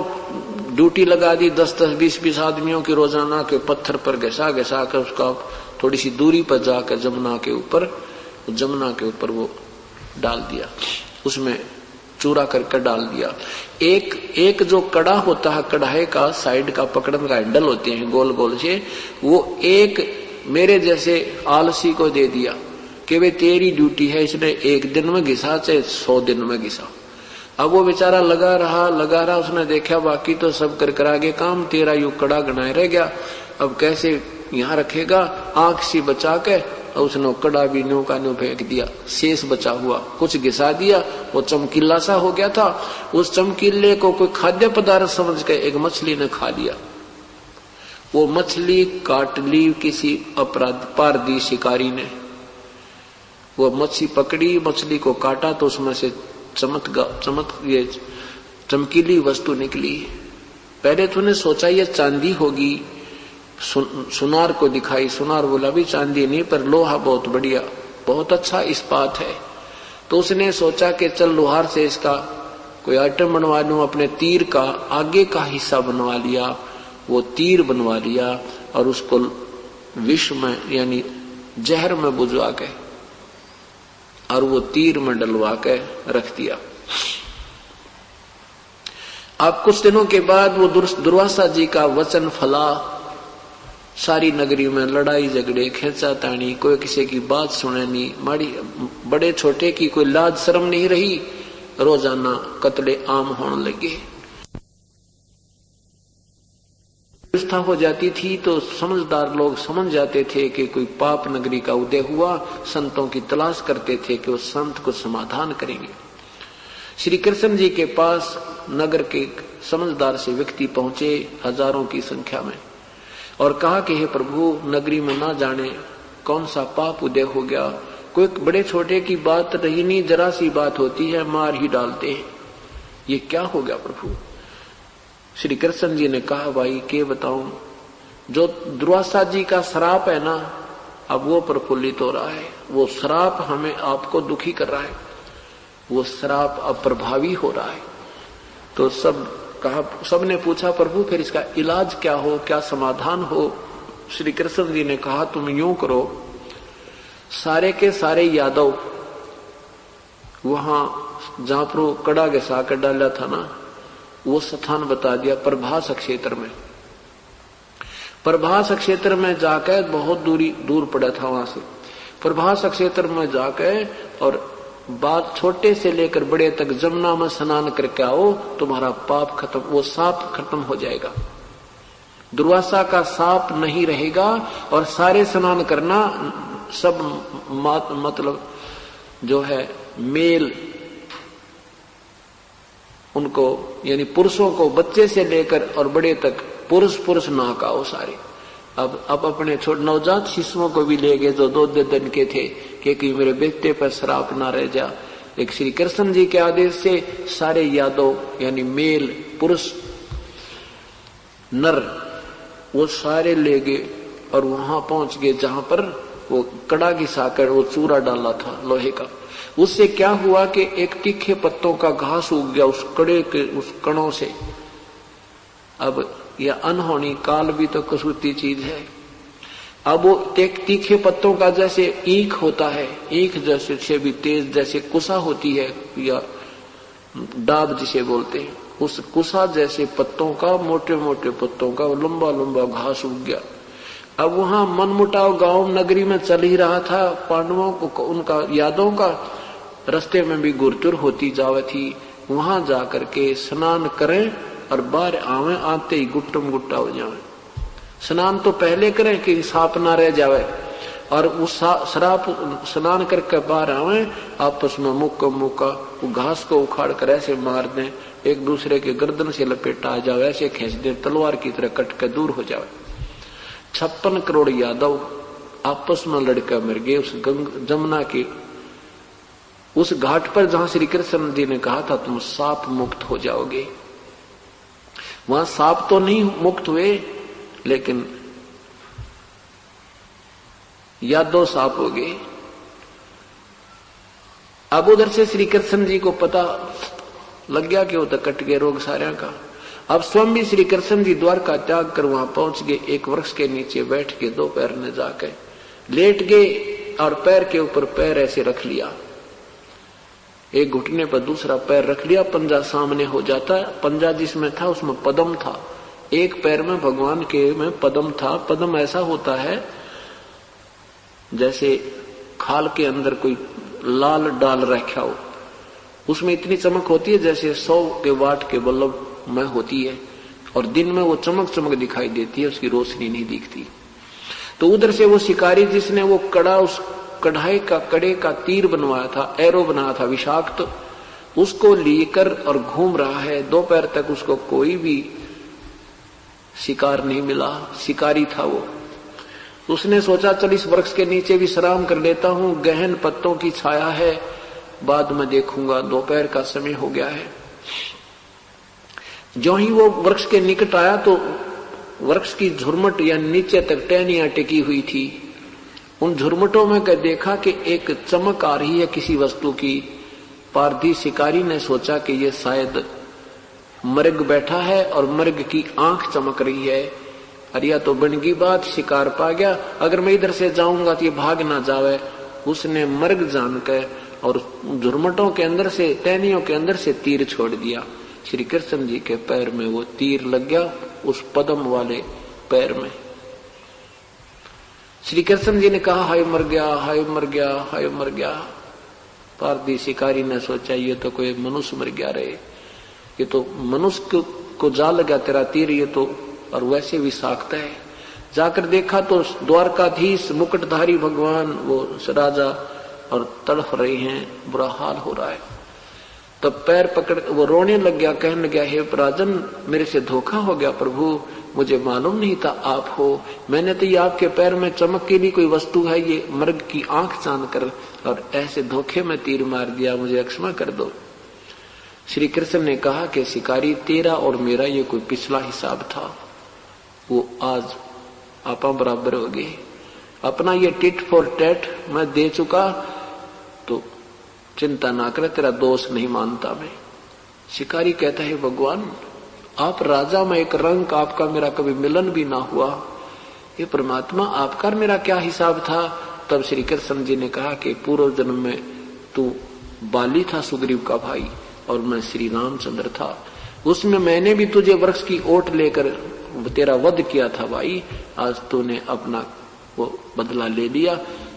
Speaker 1: ड्यूटी लगा दी 10-10, 20-20 आदमियों की रोजाना के पत्थर पर घसा घसा कर उसका थोड़ी सी दूरी पर जाकर जमुना के ऊपर वो डाल दिया, उसमें चूरा करके डाल दिया। एक जो कड़ा होता है, कढ़ाई का साइड का पकड़ने का हैंडल होते हैं गोल गोल से, वो एक मेरे जैसे आलसी को दे दिया कि वे तेरी ड्यूटी है, इसने 1 दिन में घिसा चाहे 100 दिन में घिसा। अब वो बेचारा लगा रहा, उसने देखा बाकी तो सब कर आगे काम, तेरा यू कड़ा गनाए रह गया, अब कैसे यहाँ रखेगा। आंख सी बचा के उसने कड़ा भी न्यू का न्यू फेंक दिया, शेष बचा हुआ कुछ घिसा दिया, वो चमकीला सा हो गया था। उस चमकीले को कोई खाद्य पदार्थ समझ के एक मछली ने खा लिया। वो मछली काट ली किसी अपराधी शिकारी ने, वो मछली पकड़ी, मछली को काटा तो उसमें से ये चमकीली वस्तु निकली। पहले तूने सोचा ये चांदी होगी, सुनार को दिखाई, सुनार बोला भी चांदी नहीं पर लोहा बहुत बढ़िया, बहुत अच्छा इस्पात है। तो उसने सोचा कि चल लोहार से इसका कोई आइटम बनवा लूं, अपने तीर का आगे का हिस्सा बनवा लिया, वो तीर बनवा लिया और उसको विष में यानी जहर में बुझवा के और वो तीर में डलवा के रख दिया। अब कुछ दिनों के बाद वो दुर्वासा जी का वचन फला सारी नगरी में लड़ाई झगड़े, खेचा तानी, कोई किसी की बात सुने नहीं, माड़ी बड़े छोटे की कोई लाज शर्म नहीं रही। रोजाना कत्ले आम होने लगे। व्यवस्था हो जाती थी तो समझदार लोग समझ जाते थे कि कोई पाप नगरी का उदय हुआ। संतों की तलाश करते थे कि वो संत को समाधान करेंगे। श्री कृष्ण जी के पास नगर के समझदार से व्यक्ति पहुंचे हजारों की संख्या में और कहा कि हे प्रभु, नगरी में ना जाने कौन सा पाप उदय हो गया, कोई बड़े छोटे की बात रही नहीं, जरा सी बात होती है मार ही डालते हैं, ये क्या हो गया प्रभु। श्री कृष्ण जी ने कहा, भाई के बताऊं, जो दुर्वासा जी का श्राप है ना, अब वो प्रफुल्लित हो रहा है। वो श्राप हमें आपको दुखी कर रहा है, वो श्राप अब प्रभावी हो रहा है। तो सबने पूछा, प्रभु फिर इसका इलाज क्या हो, क्या समाधान हो। श्री कृष्ण जी ने कहा, तुम यूं करो, सारे के सारे यादव वहां जहां पर कड़ा के साकर डाला था ना, वो स्थान बता दिया प्रभास क्षेत्र में। प्रभास क्षेत्र में जाकर बहुत दूर पड़ा था वहां से। प्रभास क्षेत्र में जाकर और बात छोटे से लेकर बड़े तक जमुना में स्नान करके आओ, तुम्हारा पाप खत्म, वो साप खत्म हो जाएगा, दुर्वासा का साप नहीं रहेगा। और सारे स्नान करना, सब मतलब जो है मेल, उनको यानी पुरुषों को बच्चे से लेकर और बड़े तक पुरुष नहाओ सारे। अब अपने छोटे नवजात शिशुओं को भी ले गए जो 2 दिन के थे कि मेरे बेटे पर श्राप ना रह जा। एक श्री कृष्ण जी के आदेश से सारे यादव यानी मेल पुरुष नर वो सारे ले गए और वहां पहुंच गए जहां पर वो कड़ा की साकर, वो चूरा डाला था लोहे का। उससे क्या हुआ कि एक तीखे पत्तों का घास उग गया उस कड़े के उस कणों से। अब यह अनहोनी काल भी तो कसूती चीज है। अब वो तीखे पत्तों का जैसे ईख होता है, ईख जैसे से भी तेज जैसे कुसा होती है या डाब जिसे बोलते हैं, उस कुसा जैसे पत्तों का, मोटे मोटे पत्तों का लंबा लंबा घास उग गया। अब वहां मनमुटाव गांव नगरी में चल ही रहा था। पांडवों को उनका यादों का रास्ते में भी गुरतुर होती जावे थी। वहां जाकर के स्नान करें और बाहर आवे, आते ही गुट्टम गुट्टा हो जावे। स्नान तो पहले करें कि साप ना रह जावे, और उस शराब स्नान करके बाहर आवे, आपस में मुक्का वो घास को उखाड़ कर ऐसे मार दें, एक दूसरे के गर्दन से लपेटा आ जावे, ऐसे खींच दें तलवार की तरह कट कर दूर हो जावे। 56 करोड़ यादव आपस में लड़कर मर गए उस जमुना के उस घाट पर जहां श्री कृष्ण जी ने कहा था तुम साप मुक्त हो जाओगे। वहां साप तो नहीं मुक्त हुए, लेकिन यादव साप हो गए। अब उधर से श्री कृष्ण जी को पता लग गया कि वो तो कट गए रोग सारे का। अब स्वयं भी श्री कृष्ण जी द्वारका त्याग कर वहां पहुंच गए। एक वृक्ष के नीचे बैठ के 2 पैर ने जाकर लेट गए और पैर के ऊपर पैर ऐसे रख लिया, एक घुटने पर दूसरा पैर रख लिया, पंजा सामने हो जाता है। पंजा जिसमें था उसमें पद्म था, एक पैर में भगवान के में पद्म था। पद्म ऐसा होता है जैसे खाल के अंदर कोई लाल डाल रखा हो, उसमें इतनी चमक होती है जैसे 100 के वाट के बल्ब में होती है, और दिन में वो चमक दिखाई देती है, उसकी रोशनी नहीं दिखती। तो उधर से वो शिकारी जिसने वो कड़ा उस कढ़ाई का कड़े का तीर बनवाया था, एरो बनाया था विषाक्त, उसको लेकर और घूम रहा है। 2 पैर तक उसको कोई भी शिकार नहीं मिला, शिकारी था वो। उसने सोचा चल इस वृक्ष के नीचे विश्राम कर लेता हूं, गहन पत्तों की छाया है, बाद में देखूंगा, दोपहर का समय हो गया है। जो ही वो वृक्ष के निकट आया तो वृक्ष की झुरमट या नीचे तक टहनियां टिकी हुई थी। उन झुरमटों में देखा कि एक चमक आ रही है किसी वस्तु की। पारधी शिकारी ने सोचा कि ये शायद मृग बैठा है और मृग की आंख चमक रही है। अरे या तो बन गई बात, शिकार पा गया, अगर मैं इधर से जाऊंगा तो ये भाग ना जावे। उसने मृग जानकर और झुरमटों के अंदर से, टहनियों के अंदर से तीर छोड़ दिया। श्री कृष्ण जी के पैर में वो तीर लग गया, उस पद्म वाले पैर में। श्री कृष्ण जी ने कहा हाय मर गया, हाय मर गया, हाय मर गया। पारदी शिकारी ने सोचा ये तो कोई मनुष्य मर गया रे, ये तो मनुष्य को जा लगा तेरा तीर, ये तो और वैसे भी साख्ता है। जाकर देखा तो द्वारकाधीश मुकुटधारी भगवान वो राजा और तड़फ रहे हैं, बुरा हाल हो रहा है। तब पैर पकड़ वो रोने लग गया, कहने लगा हे राजन मेरे से धोखा हो गया प्रभु, मुझे मालूम नहीं था आप हो। मैंने तो ये आपके पैर में चमक के लिए कोई वस्तु है ये मृग की आंख जानकर और ऐसे धोखे में तीर मार दिया, मुझे क्षमा कर दो। श्री कृष्ण ने कहा कि शिकारी तेरा और मेरा ये कोई पिछला हिसाब था, वो आज आपा बराबर हो गए। अपना ये टिट फॉर टैट मैं दे चुका, तो चिंता ना करे, तेरा दोष नहीं मानता मैं। शिकारी कहता है भगवान आप राजा में एक रंग, आपका मेरा कभी मिलन भी ना हुआ, ये परमात्मा आपका मेरा क्या हिसाब था। तब श्री कृष्ण जी ने कहा कि पूर्व जन्म में तू बाली था सुग्रीव का भाई और मैं श्री रामचंद्र था, उसमें मैंने भी तुझे वृक्ष की ओट लेकर तेरा वध किया था भाई। आज तूने अपना वो बदला ले लिया।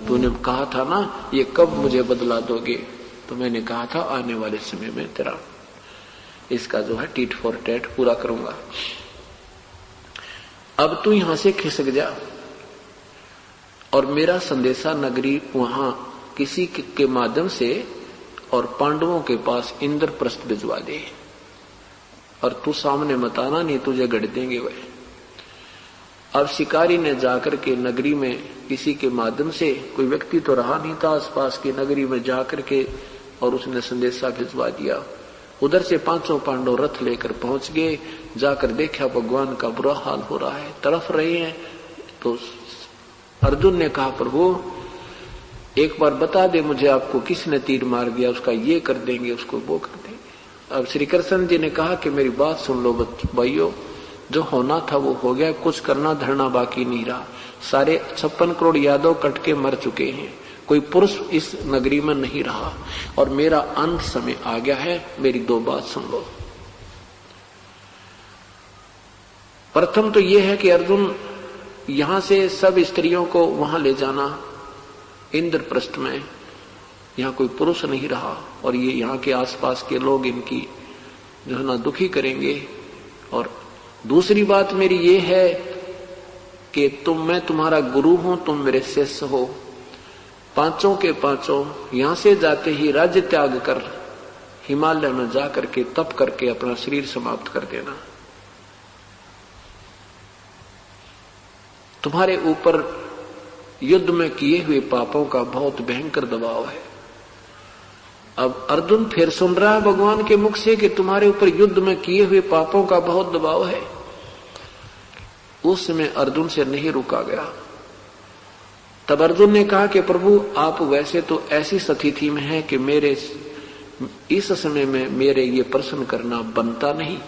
Speaker 1: तूने कहा था ना ये कब मुझे बदला दोगे, तो मैंने कहा था आने वाले समय में तेरा इसका जो है टीट फॉर टैट पूरा करूंगा। अब तू यहां से खिसक जा और मेरा संदेशा नगरी वहां किसी के माध्यम से और पांडवों के पास इंद्रप्रस्थ भिजवा दे, और तू सामने मत आना नहीं तुझे गढ़ देंगे वह। अब शिकारी ने जाकर के नगरी में किसी के माध्यम से, कोई व्यक्ति तो रहा नहीं था आसपास की नगरी में, जाकर के और उसने संदेशा भिजवा दिया। उधर से पांचों पांडव रथ लेकर पहुंच गए। जाकर देखा भगवान का बुरा हाल हो रहा है, तड़फ रहे हैं। तो अर्जुन ने कहा प्रभु एक बार बता दे मुझे आपको किसने तीर मार दिया, उसका ये कर देंगे उसको वो कर देंगे। अब श्री कृष्ण जी ने कहा कि मेरी बात सुन लो भाइयों, जो होना था वो हो गया, कुछ करना धरना बाकी नहीं रहा। सारे 56 करोड़ यादव कट के मर चुके हैं, कोई पुरुष इस नगरी में नहीं रहा और मेरा अंत समय आ गया है। मेरी दो बात सुन लो। प्रथम तो यह है कि अर्जुन यहां से सब स्त्रियों को वहां ले जाना इंद्रप्रस्थ में, यहाँ कोई पुरुष नहीं रहा और ये यहाँ के आसपास के लोग इनकी जो है ना दुखी करेंगे। और दूसरी बात मेरी ये है कि मैं तुम्हारा गुरु हूं, तुम मेरे शिष्य हो। पांचों के पांचों यहां से जाते ही राज्य त्याग कर हिमालय में जाकर के तप करके अपना शरीर समाप्त कर देना। तुम्हारे ऊपर युद्ध में किए हुए पापों का बहुत भयंकर दबाव है। अब अर्जुन फिर सुन रहा है भगवान के मुख से कि तुम्हारे ऊपर युद्ध में किए हुए पापों का बहुत दबाव है। उस समय अर्जुन से नहीं रुका गया। तब अर्जुन ने कहा कि प्रभु आप वैसे तो ऐसी स्थिति में हैं कि मेरे इस समय में मेरे ये प्रश्न करना बनता नहीं,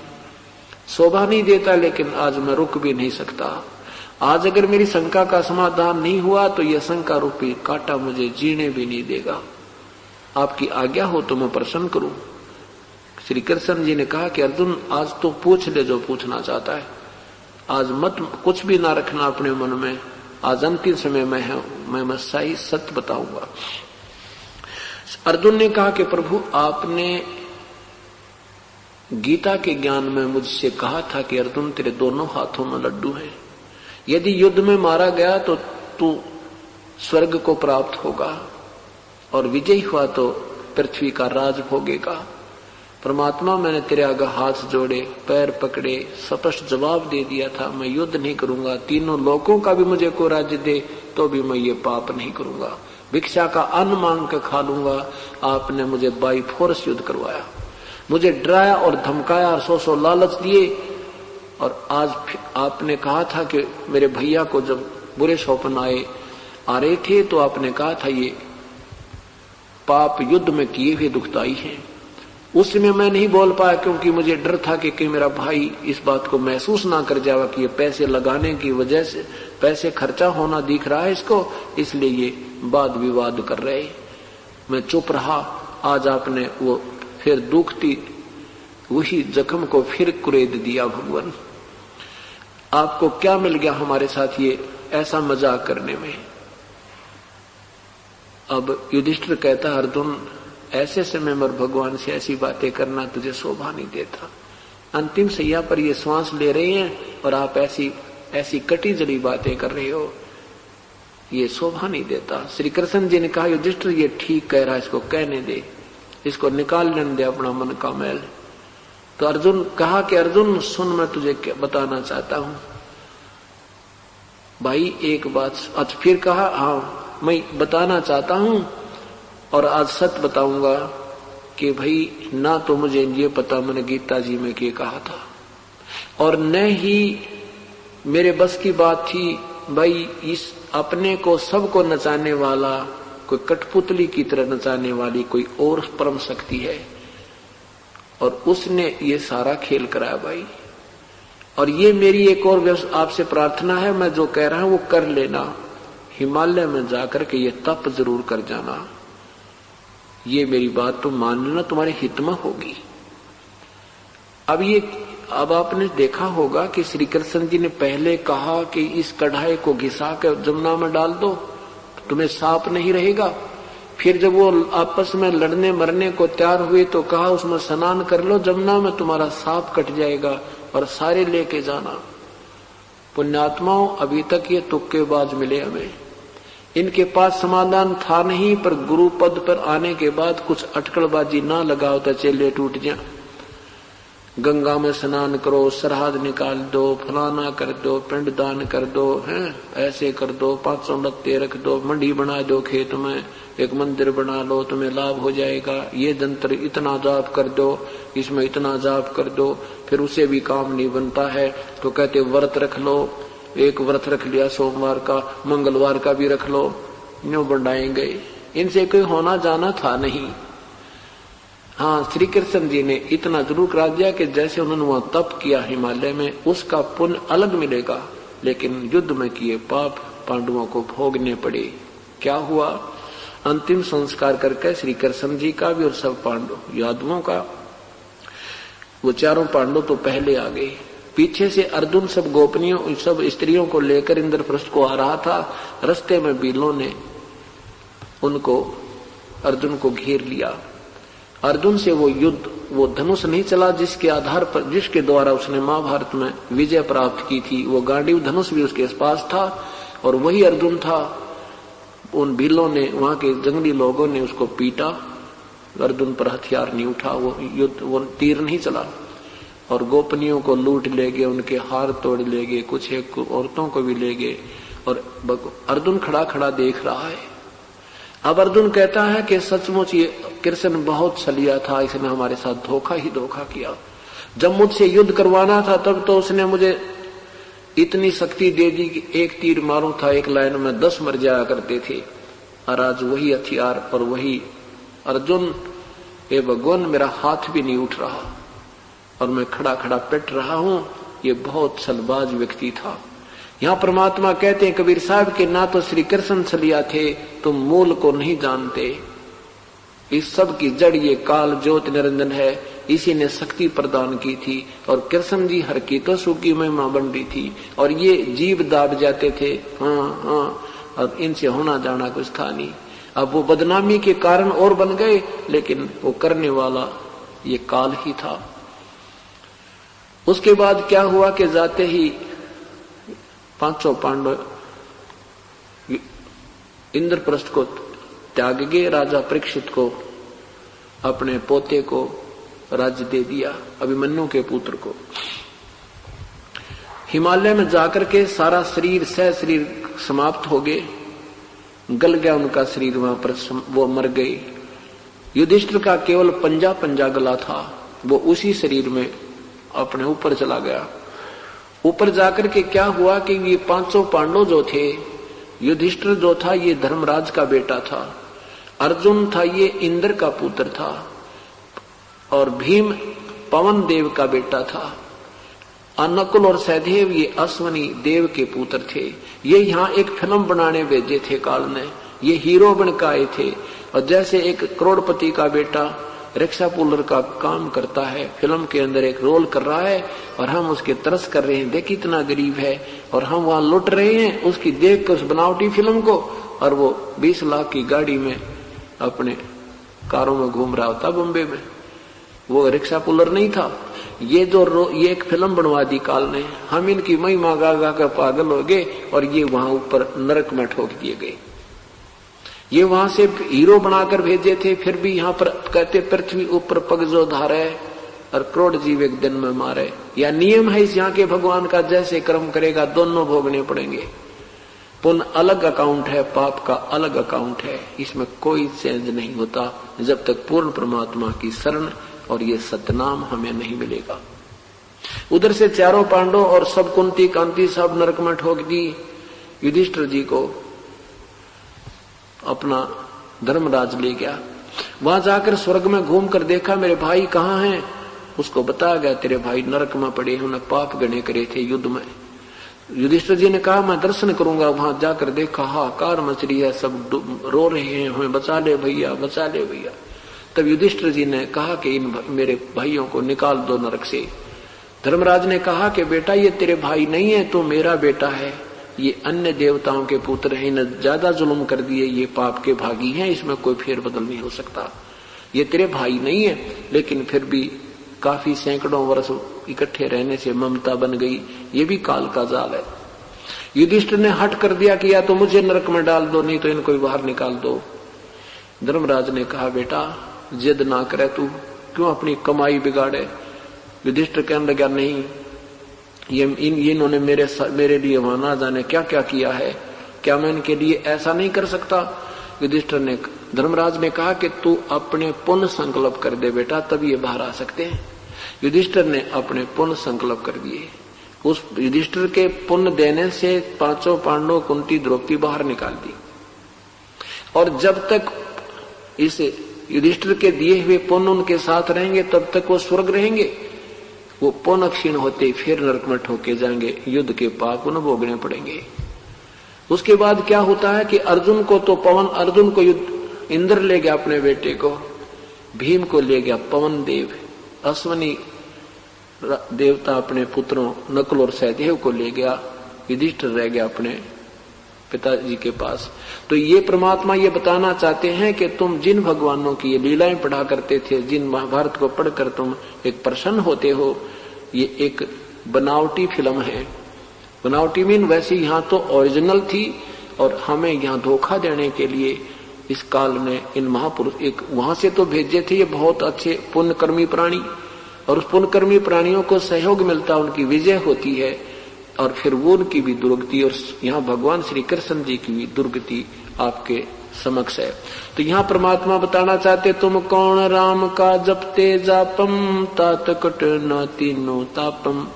Speaker 1: शोभा नहीं देता, लेकिन आज मैं रुक भी नहीं सकता। आज अगर मेरी शंका का समाधान नहीं हुआ तो यह शंका रूपी कांटा मुझे जीने भी नहीं देगा। आपकी आज्ञा हो तो मैं प्रश्न करूं। श्री कृष्ण जी ने कहा कि अर्जुन आज तो पूछ ले जो पूछना चाहता है, आज मत कुछ भी ना रखना अपने मन में। आज अंतिम समय में है, मैं सही सत्य बताऊंगा। अर्जुन ने कहा कि प्रभु आपने गीता के ज्ञान में मुझसे कहा था कि अर्जुन तेरे दोनों हाथों में लड्डू हैं, यदि युद्ध में मारा गया तो तू स्वर्ग को प्राप्त होगा और विजयी हुआ तो पृथ्वी का राज भोगेगा। परमात्मा मैंने तेरे आगे हाथ जोड़े, पैर पकड़े, स्पष्ट जवाब दे दिया था मैं युद्ध नहीं करूंगा, तीनों लोकों का भी मुझे को राज्य दे तो भी मैं ये पाप नहीं करूंगा, भिक्षा का अन्न मांग के खा लूंगा। आपने मुझे बाई फोर्स युद्ध करवाया, मुझे डराया और धमकाया और सौ लालच दिए। और आज आपने कहा था कि मेरे भैया को जब बुरे स्वप्न आ रहे थे तो आपने कहा था ये पाप युद्ध में किए हुए दुखदाई हैं। उस समय मैं नहीं बोल पाया क्योंकि मुझे डर था कि कहीं मेरा भाई इस बात को महसूस ना कर जावा कि ये पैसे लगाने की वजह से पैसे खर्चा होना दिख रहा है इसको, इसलिए ये वाद विवाद कर रहे। मैं चुप रहा। आज आपने वो फिर दुखती वही जख्म को फिर कुरेद दिया। भगवान आपको क्या मिल गया हमारे साथ ये ऐसा मजाक करने में। अब युधिष्ठिर कहता, अर्जुन ऐसे समय में भगवान से ऐसी बातें करना तुझे शोभा नहीं देता। अंतिम सैया पर ये श्वास ले रहे हैं और आप ऐसी ऐसी कटी जली बातें कर रहे हो, ये शोभा नहीं देता। श्री कृष्ण जी ने कहा, युधिष्ठिर ये ठीक कह रहा है, इसको कहने दे, इसको निकाल लेने दे अपना मन का मैल। तो अर्जुन कहा कि अर्जुन सुन, मैं तुझे क्या बताना चाहता हूं भाई एक बात। आज फिर कहा, हाँ मैं बताना चाहता हूं और आज सच बताऊंगा कि भाई ना तो मुझे ये पता मैंने गीता जी में क्या कहा था और न ही मेरे बस की बात थी भाई इस अपने को सबको नचाने वाला कोई कठपुतली की तरह नचाने वाली कोई और परम शक्ति है और उसने ये सारा खेल कराया भाई। और ये मेरी एक और आपसे प्रार्थना है, मैं जो कह रहा हूं वो कर लेना, हिमालय में जाकर के ये तप जरूर कर जाना, ये मेरी बात तो मान लेना, तुम्हारे हित में होगी। अब आपने देखा होगा कि श्री कृष्ण जी ने पहले कहा कि इस कढ़ाई को घिसा कर जमुना में डाल दो तो तुम्हें सांप नहीं रहेगा। फिर जब वो आपस में लड़ने मरने को तैयार हुए तो कहा उसमें स्नान कर लो जमुना में, तुम्हारा सांप कट जाएगा और सारे लेके जाना। पुण्यात्माओं, अभी तक ये तुक्केबाज मिले हमें, इनके पास समाधान था नहीं, पर गुरु पद पर आने के बाद कुछ अटकलबाजी ना लगाओ तो चेले टूट जाए। गंगा में स्नान करो, सरहद निकाल दो, फलाना कर दो, पिंडदान कर दो, हैं ऐसे कर दो, 500 लत्ते रख दो, मंडी बना दो, खेत में एक मंदिर बना लो, तुम्हें लाभ हो जाएगा, ये जंत्र इतना जाप कर दो, इसमें इतना जाप कर दो, फिर उसे भी काम नहीं बनता है तो कहते व्रत रख लो, एक व्रत रख लिया सोमवार का, मंगलवार का भी रख लो, यूं बढ़ाएंगे। इनसे कोई होना जाना था नहीं। हाँ, श्री कृष्ण जी ने इतना जरूर करा दिया कि जैसे उन्होंने वहां तप किया हिमालय में, उसका पुण्य अलग मिलेगा, लेकिन युद्ध में किए पाप पांडवों को भोगने पड़े। क्या हुआ? अंतिम संस्कार करके श्री कृष्ण जी का भी और सब पांडव यादवों का, वो चारों पांडव तो पहले आ गए, पीछे से अर्जुन सब गोपनियों सब स्त्रियों को लेकर इंद्रप्रस्थ को आ रहा था। रास्ते में बीलों ने उनको अर्जुन को घेर लिया। अर्जुन से वो युद्ध, वो धनुष नहीं चला जिसके आधार पर, जिसके द्वारा उसने महाभारत में विजय प्राप्त की थी। वो गांडीव धनुष भी उसके पास था और वही अर्जुन था। उन भीलों ने, वहां के जंगली लोगों ने उसको पीटा, अर्जुन पर हथियार नहीं उठा, वो युद्ध, वो तीर नहीं चला और गोपनियों को लूट ले गए, उनके हार तोड़ ले गए, कुछ एक औरतों को भी ले गए और अर्जुन खड़ा खड़ा देख रहा है। अब अर्जुन कहता है कि सचमुच ये कृष्ण बहुत छलिया था, इसने हमारे साथ धोखा ही धोखा किया। जब मुझसे युद्ध करवाना था तब तो उसने मुझे इतनी शक्ति दे दी कि एक तीर मारूं था एक लाइन में 10 मर जाया करते थे, और आज वही हथियार और वही अर्जुन, ये भगवान मेरा हाथ भी नहीं उठ रहा और मैं खड़ा खड़ा पिट रहा हूं। ये बहुत छलबाज व्यक्ति था। यहाँ परमात्मा कहते हैं कबीर साहब के, ना तो श्री कृष्ण छलिया थे, तुम मूल को नहीं जानते। इस सब की जड़ ये काल ज्योत निरंजन है, इसी ने शक्ति प्रदान की थी और कृष्ण जी हर की तो सुखी महिमा बंटी थी और ये जीव दाब जाते थे। हाँ हाँ, और इनसे होना जाना कुछ था नहीं। अब वो बदनामी के कारण और बन गए, लेकिन वो करने वाला ये काल ही था। उसके बाद क्या हुआ कि जाते ही 500 पांडव इंद्रप्रस्थ को त्याग गए। राजा परीक्षित को, अपने पोते को राज्य दे दिया, अभिमन्यु के पुत्र को। हिमालय में जाकर के सारा शरीर शरीर समाप्त हो गए, गल गया उनका शरीर, वहां पर वो मर गए। युधिष्ठिर का केवल पंजा पंजा गला था, वो उसी शरीर में अपने ऊपर चला गया। ऊपर जाकर के क्या हुआ कि ये 500 पांडव जो थे, युधिष्ठिर जो था ये धर्मराज का बेटा था, अर्जुन था ये इंद्र का पुत्र था और भीम पवन देव का बेटा था, नकुल और सहदेव ये अश्वनी देव के पुत्र थे। ये यहाँ एक फिल्म बनाने भेजे थे काल ने, ये हीरो बन के आए थे। और जैसे एक करोड़पति का बेटा रिक्शा पुलर का काम करता है, फिल्म के अंदर एक रोल कर रहा है और हम उसके तरस कर रहे हैं, देख इतना गरीब है और हम वहां लुट रहे हैं उसकी देख कर उस बनावटी फिल्म को, और वो 20 लाख की गाड़ी में अपने कारों में घूम रहा होता बॉम्बे में। वो रिक्शा पुलर नहीं था। ये एक फिल्म बनवा दी काल ने, हम इनकी महिमा गा गा कर पागल हो गए और ये वहां ऊपर नरक में ठोक दिए गए। ये वहां से हीरो बनाकर भेजे थे, फिर भी यहाँ पर कहते पृथ्वी ऊपर पग जो धारे और करोड़ जीव एक दिन में मारे। या नियम है इस यहाँ के भगवान का, जैसे कर्म करेगा दोनों भोगने पड़ेंगे। पुण्य अलग अकाउंट है, पाप का अलग अकाउंट है, इसमें कोई चेंज नहीं होता जब तक पूर्ण परमात्मा की शरण और ये सतनाम हमें नहीं मिलेगा। उधर से चारों पांडव और सब कुंती कांति सब नरक में ठोक दी। युधिष्ठिर जी को अपना धर्मराज ले गया, वहां जाकर स्वर्ग में घूम कर देखा मेरे भाई कहाँ हैं। उसको बताया गया तेरे भाई नरक में पड़े, उन्होंने पाप गणे करे थे युद्ध में। युधिष्ठिर जी ने कहा मैं दर्शन करूंगा। वहां जाकर देखा हाहाकार मच रही है, सब रो रहे हैं, हमें बचा ले भैया, बचा ले भैया। तब युधिष्ठिर जी ने कहा कि इन मेरे भाइयों को निकाल दो नरक से। धर्मराज ने कहा कि बेटा ये तेरे भाई नहीं है, तो मेरा बेटा है, ये अन्य देवताओं के पुत्र हैं, इन्हें ज्यादा जुल्म कर दिए, ये पाप के भागी हैं, इसमें कोई फेरबदल नहीं हो सकता। ये तेरे भाई नहीं है, लेकिन फिर भी काफी सैकड़ों वर्ष इकट्ठे रहने से ममता बन गई, ये भी काल का जाल है। युधिष्ठिर ने हट कर दिया कि या तो मुझे नरक में डाल दो, नहीं तो इनको बाहर निकाल दो। धर्मराज ने कहा बेटा जिद ना करे, तू क्यों अपनी कमाई बिगाड़े। युधिष्ठिर कहने लगा नहीं, ये इन्होंने मेरे लिए वहां ना जाने क्या क्या किया है, क्या मैं इनके लिए ऐसा नहीं कर सकता। युधिष्ठिर ने धर्मराज ने कहा कि तू अपने पुण्य संकल्प कर दे बेटा, तब ये बाहर आ सकते हैं। युधिष्ठिर ने अपने पुण्य संकल्प कर दिए। उस युधिष्ठिर के पुण्य देने से पांचों पांडव कुंती द्रौपदी बाहर निकाल दी। और जब तक इस युधिष्ठिर के दिए हुए पुण्य उनके साथ रहेंगे तब तक वो स्वर्ग रहेंगे। वो पुण्य क्षीण होते फिर नरक में ठोके जाएंगे, युद्ध के पाप उन्हें भोगने पड़ेंगे। उसके बाद क्या होता है कि अर्जुन को तो अर्जुन को इंद्र ले गया अपने बेटे को, भीम को ले गया पवन देव, अश्वनी देवता अपने पुत्रों नकुल और सहदेव को ले गया, युधिष्ठिर रह गया अपने पिताजी के पास। तो ये परमात्मा ये बताना चाहते हैं कि तुम जिन भगवानों की ये लीलाएं पढ़ा करते थे, जिन महाभारत को पढ़कर तुम एक प्रसन्न होते हो, ये एक बनावटी फिल्म है। बनावटी मीन वैसे यहाँ तो ओरिजिनल थी, और हमें यहाँ धोखा देने के लिए इस काल ने इन महापुरुष एक वहां से तो भेजे थे, ये बहुत अच्छे पुण्यकर्मी प्राणी, और उस पुण्यकर्मी प्राणियों को सहयोग मिलता, उनकी विजय होती है, और फिर वो उनकी भी दुर्गति, और यहाँ भगवान श्री कृष्ण जी की भी दुर्गति आपके समक्ष है। तो यहाँ परमात्मा बताना चाहते तुम कौन राम का जपते जापम तात कट न तीनों तापम।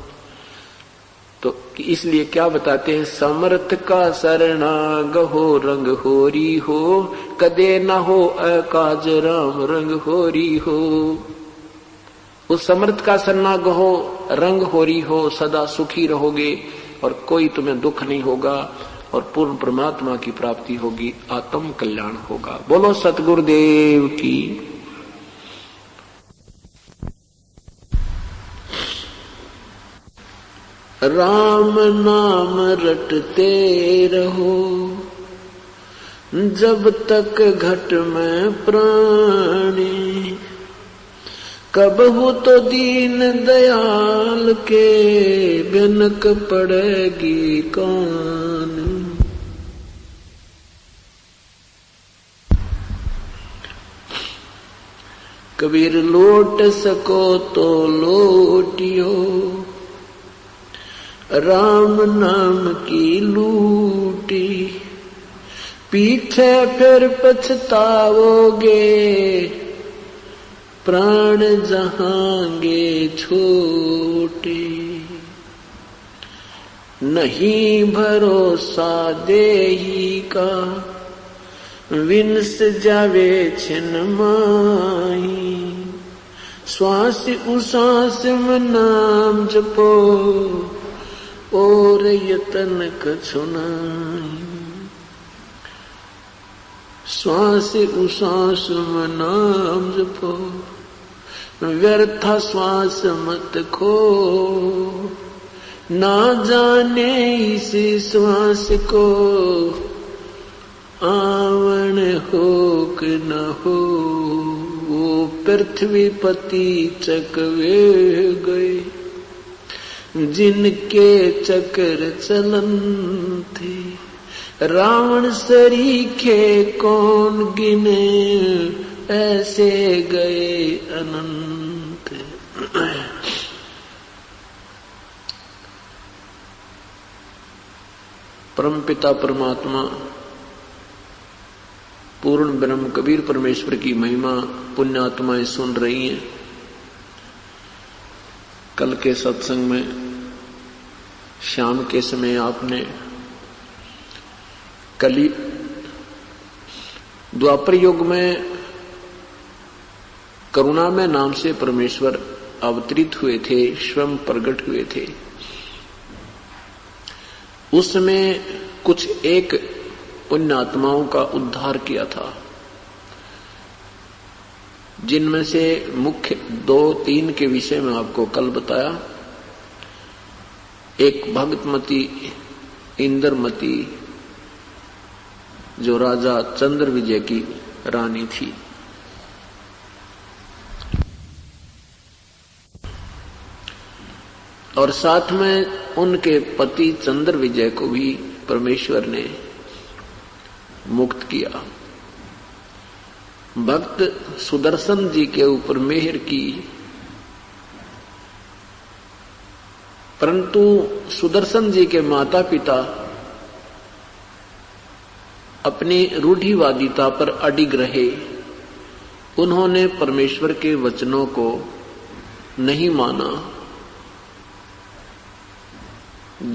Speaker 1: तो इसलिए क्या बताते हैं, समर्थ का शरणा गहो रंग होरी हो, कदे न हो अकाज राम रंग होरी हो। उस समर्थ का शरणा गहो रंग होरी हो, सदा सुखी रहोगे और कोई तुम्हें दुख नहीं होगा, और पूर्ण परमात्मा की प्राप्ति होगी, आत्म कल्याण होगा। बोलो सतगुरुदेव की। राम नाम रटते रहो, जब तक घट में प्राणी, कबहू तो दीन दयाल के बिनक पड़ेगी कान। कबीर लौट सको तो लौटियो, राम नाम की लूटी, पीछे फिर पछताओगे, प्राण जहांगे छोटे। नहीं भरोसा देही का, विंस जावे छिन माही, श्वास उश्वास में नाम जपो, और यतन कछु नहीं। श्वास उश्वास में नाम जपो, व्यर्था श्वास मत खो, ना जाने इस श्वास को आवन हो कि न हो। वो पृथ्वी पति चकवे गए, जिनके चक्र चलन थे, रावण सरीखे कौन गिने, ऐसे गए अनंत। परमपिता परमात्मा पूर्ण ब्रह्म कबीर परमेश्वर की महिमा पुण्यात्माएं सुन रही हैं। कल के सत्संग में शाम के समय आपने कली द्वापर युग में करुणामय नाम से परमेश्वर अवतरित हुए थे, स्वयं प्रकट हुए थे। उस समय कुछ एक पुण्यात्माओं का उद्धार किया था, जिनमें से मुख्य 2-3 के विषय में आपको कल बताया। एक भगतमती इंद्रमती, जो राजा चंद्र विजय की रानी थी, और साथ में उनके पति चंद्र विजय को भी परमेश्वर ने मुक्त किया। भक्त सुदर्शन जी के ऊपर मेहर की, परंतु सुदर्शन जी के माता पिता अपनी रूढ़िवादिता पर अडिग रहे। उन्होंने परमेश्वर के वचनों को नहीं माना,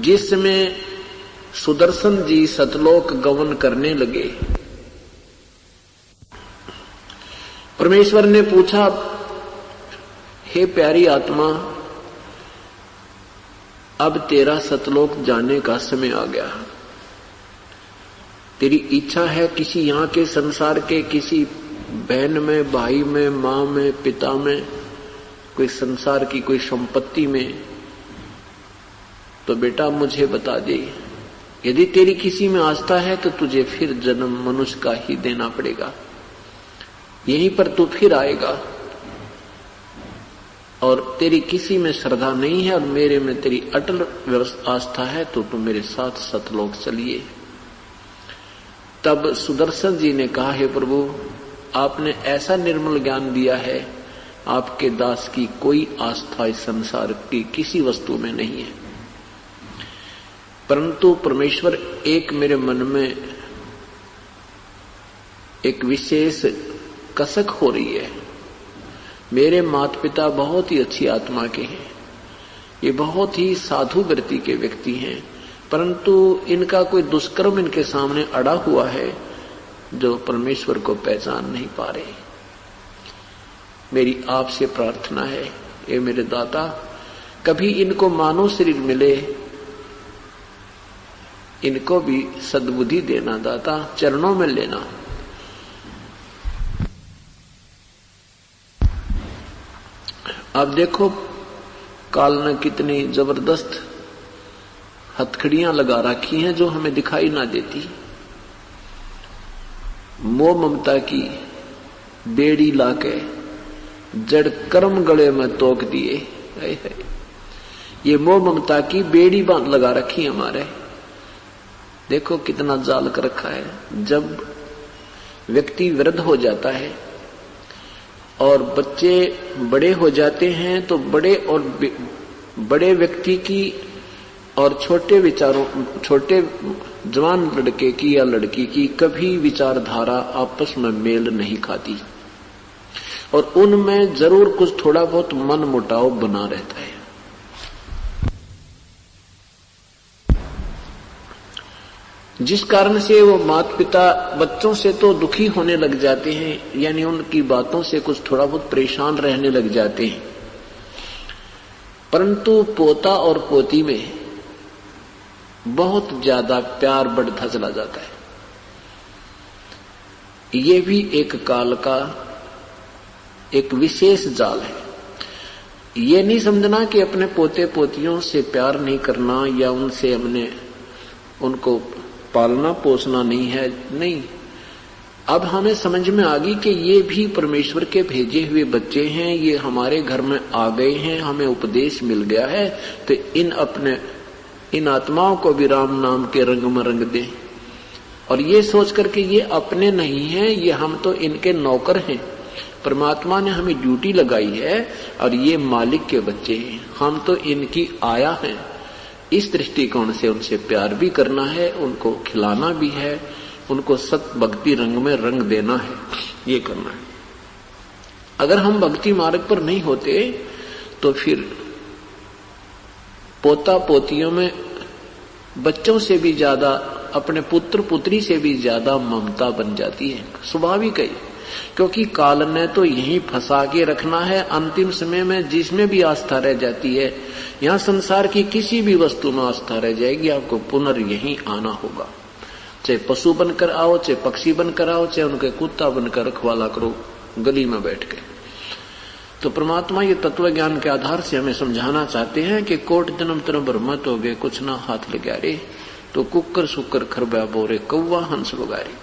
Speaker 1: जिसमें सुदर्शन जी सतलोक गमन करने लगे। परमेश्वर ने पूछा, हे प्यारी आत्मा, अब तेरा सतलोक जाने का समय आ गया। तेरी इच्छा है किसी यहाँ के संसार के किसी बहन में, भाई में, माँ में, पिता में, कोई संसार की कोई संपत्ति में, तो बेटा मुझे बता दे। यदि तेरी किसी में आस्था है तो तुझे फिर जन्म मनुष्य का ही देना पड़ेगा, यहीं पर तू फिर आएगा। और तेरी किसी में श्रद्धा नहीं है और मेरे में तेरी अटल आस्था है, तो तू मेरे साथ सतलोक चलिए। तब सुदर्शन जी ने कहा, हे प्रभु, आपने ऐसा निर्मल ज्ञान दिया है, आपके दास की कोई आस्था इस संसार की किसी वस्तु में नहीं है। परंतु परमेश्वर, एक मेरे मन में एक विशेष कसक हो रही है। मेरे माता पिता बहुत ही अच्छी आत्मा के हैं, ये बहुत ही साधु वृत्ति के व्यक्ति हैं, परंतु इनका कोई दुष्कर्म इनके सामने अड़ा हुआ है, जो परमेश्वर को पहचान नहीं पा रहे। मेरी आपसे प्रार्थना है, ये मेरे दाता, कभी इनको मानव शरीर मिले, इनको भी सद्बुद्धि देना दाता, चरणों में लेना। अब देखो काल ने कितनी जबरदस्त हथकड़ियां लगा रखी हैं जो हमें दिखाई ना देती। मोह ममता की बेड़ी लाके जड़ कर्म गले में तोक दिए। ये मोह ममता की बेड़ी बांध लगा रखी हमारे। देखो कितना जाल कर रखा है। जब व्यक्ति वृद्ध हो जाता है और बच्चे बड़े हो जाते हैं, तो बड़े व्यक्ति की और छोटे विचारों, छोटे जवान लड़के की या लड़की की कभी विचारधारा आपस में मेल नहीं खाती और उनमें जरूर कुछ थोड़ा बहुत मन मुटाव बना रहता है। जिस कारण से वो माता पिता बच्चों से तो दुखी होने लग जाते हैं, यानी उनकी बातों से कुछ थोड़ा बहुत परेशान रहने लग जाते हैं, परंतु पोता और पोती में बहुत ज्यादा प्यार बढ़ता चला जाता है। ये भी एक काल का एक विशेष जाल है। ये नहीं समझना कि अपने पोते पोतियों से प्यार नहीं करना या उनसे हमने उनको पालना पोसना नहीं है, नहीं। अब हमें समझ में आ गई कि ये भी परमेश्वर के भेजे हुए बच्चे हैं, ये हमारे घर में आ गए हैं, हमें उपदेश मिल गया है, तो इन आत्माओं को भी राम नाम के रंग में रंग दें। और ये सोच करके ये अपने नहीं हैं, ये हम तो इनके नौकर हैं। परमात्मा ने हमें ड्यूटी लगाई है और ये मालिक के बच्चे हैं, हम तो इनकी आया हैं। इस दृष्टिकोण से उनसे प्यार भी करना है, उनको खिलाना भी है, उनको सत भक्ति रंग में रंग देना है, ये करना है। अगर हम भक्ति मार्ग पर नहीं होते तो फिर पोता पोतियों में बच्चों से भी ज्यादा, अपने पुत्र पुत्री से भी ज्यादा ममता बन जाती है, स्वाभाविक है। क्योंकि काल ने तो यहीं फंसा के रखना है। अंतिम समय में जिसमें भी आस्था रह जाती है, यहाँ संसार की किसी भी वस्तु में आस्था रह जाएगी, आपको पुनर् यहीं आना होगा। चाहे पशु बनकर आओ, चाहे पक्षी बनकर आओ, चाहे उनके कुत्ता बनकर रखवाला करो गली में बैठ के। तो परमात्मा ये तत्व ज्ञान के आधार से हमें समझाना चाहते हैं कि कोट जन्म तरह ब्रह्मत हो गए, कुछ ना हाथ लगा रे, तो कुकर सुकर खरबा बोरे कौवा हंस बगारे।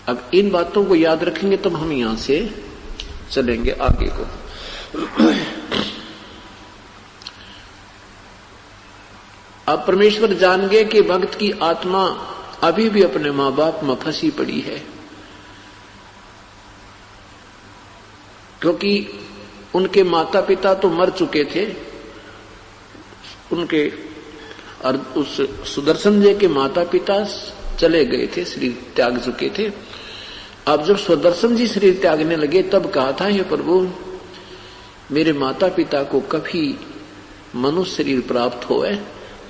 Speaker 1: अब इन बातों को याद रखेंगे तब हम यहां से चलेंगे आगे को। अब परमेश्वर जान गए कि भक्त की आत्मा अभी भी अपने मां बाप में फंसी पड़ी है, क्योंकि उनके माता पिता तो मर चुके थे, उनके और उस सुदर्शन जी के माता पिता चले गए थे, शरीर त्याग चुके थे। अब जब सुदर्शन जी शरीर त्यागने लगे तब कहा था, हे प्रभु मेरे माता पिता को कभी मनुष्य शरीर प्राप्त होए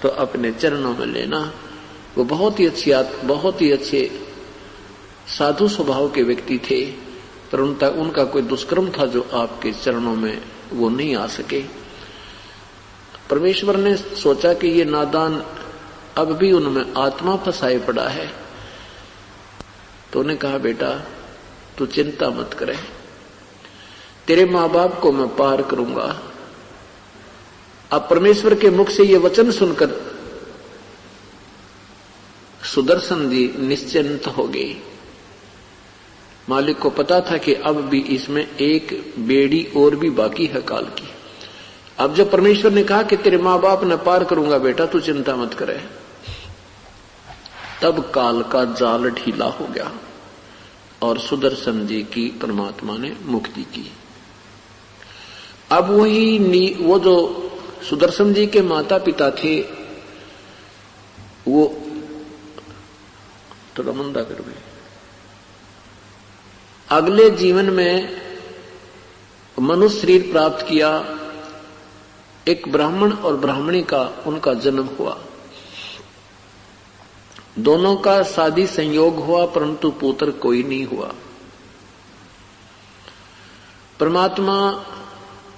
Speaker 1: तो अपने चरणों में लेना। वो बहुत ही अच्छे साधु स्वभाव के व्यक्ति थे, पर उनका कोई दुष्कर्म था जो आपके चरणों में वो नहीं आ सके। परमेश्वर ने सोचा कि ये नादान अब भी उनमें आत्मा फंसाए पड़ा है, तो उन्हें कहा बेटा तू चिंता मत करे, तेरे माँ बाप को मैं पार करूंगा। अब परमेश्वर के मुख से ये वचन सुनकर सुदर्शन जी निश्चिंत हो गए। मालिक को पता था कि अब भी इसमें एक बेड़ी और भी बाकी है काल की। अब जब परमेश्वर ने कहा कि तेरे माँ बाप ने पार करूंगा बेटा, तू चिंता मत करे, तब काल का जाल ढीला हो गया और सुदर्शन जी की परमात्मा ने मुक्ति की। अब वो जो सुदर्शन जी के माता पिता थे, वो थोड़ा मंदा कर गए। अगले जीवन में मनुष्य शरीर प्राप्त किया, एक ब्राह्मण और ब्राह्मणी का उनका जन्म हुआ। दोनों का शादी संयोग हुआ, परंतु पुत्र कोई नहीं हुआ। परमात्मा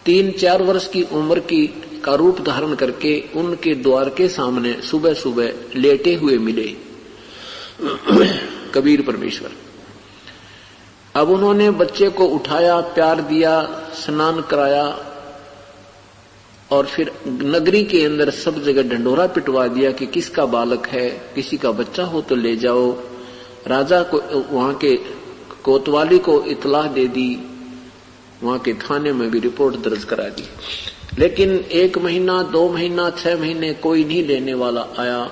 Speaker 1: 3-4 वर्ष की उम्र का रूप धारण करके उनके द्वार के सामने सुबह सुबह लेटे हुए मिले कबीर परमेश्वर। अब उन्होंने बच्चे को उठाया, प्यार दिया, स्नान कराया और फिर नगरी के अंदर सब जगह ढंढोरा पिटवा दिया कि किसका बालक है, किसी का बच्चा हो तो ले जाओ। राजा को, वहां के कोतवाली को इतलाह दे दी, वहां के थाने में भी रिपोर्ट दर्ज करा दी। लेकिन 1 महीना, 2 महीना, 6 महीने कोई नहीं लेने वाला आया।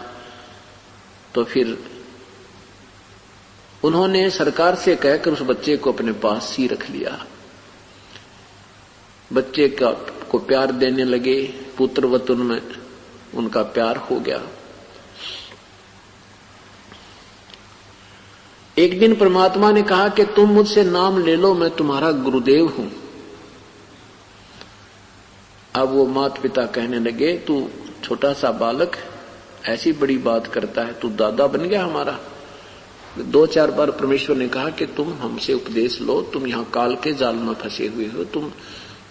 Speaker 1: तो फिर उन्होंने सरकार से कहकर उस बच्चे को अपने पास ही रख लिया। बच्चे को प्यार देने लगे, पुत्रवत उनमें उनका प्यार हो गया। एक दिन परमात्मा ने कहा कि तुम मुझसे नाम ले लो, मैं तुम्हारा गुरुदेव हूं। अब वो माता पिता कहने लगे, तू छोटा सा बालक ऐसी बड़ी बात करता है, तू दादा बन गया हमारा। 2-4 बार परमेश्वर ने कहा कि तुम हमसे उपदेश लो, तुम यहाँ काल के जाल में फंसे हुए हो,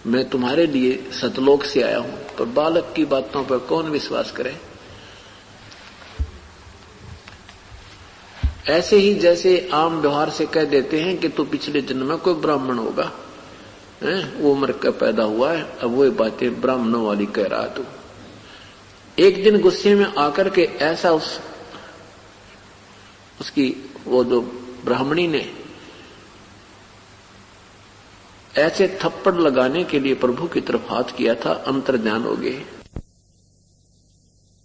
Speaker 1: मैं तुम्हारे लिए सतलोक से आया हूं। पर बालक की बातों पर कौन विश्वास करे। ऐसे ही जैसे आम व्यवहार से कह देते हैं कि तू पिछले जन्म में कोई ब्राह्मण होगा, वो मर के पैदा हुआ है, अब वो बातें ब्राह्मणों वाली कह रहा तू। एक दिन गुस्से में आकर के ऐसा उसकी वो जो ब्राह्मणी ने ऐसे थप्पड़ लगाने के लिए प्रभु की तरफ हाथ किया था, अंतर ध्यान हो गए।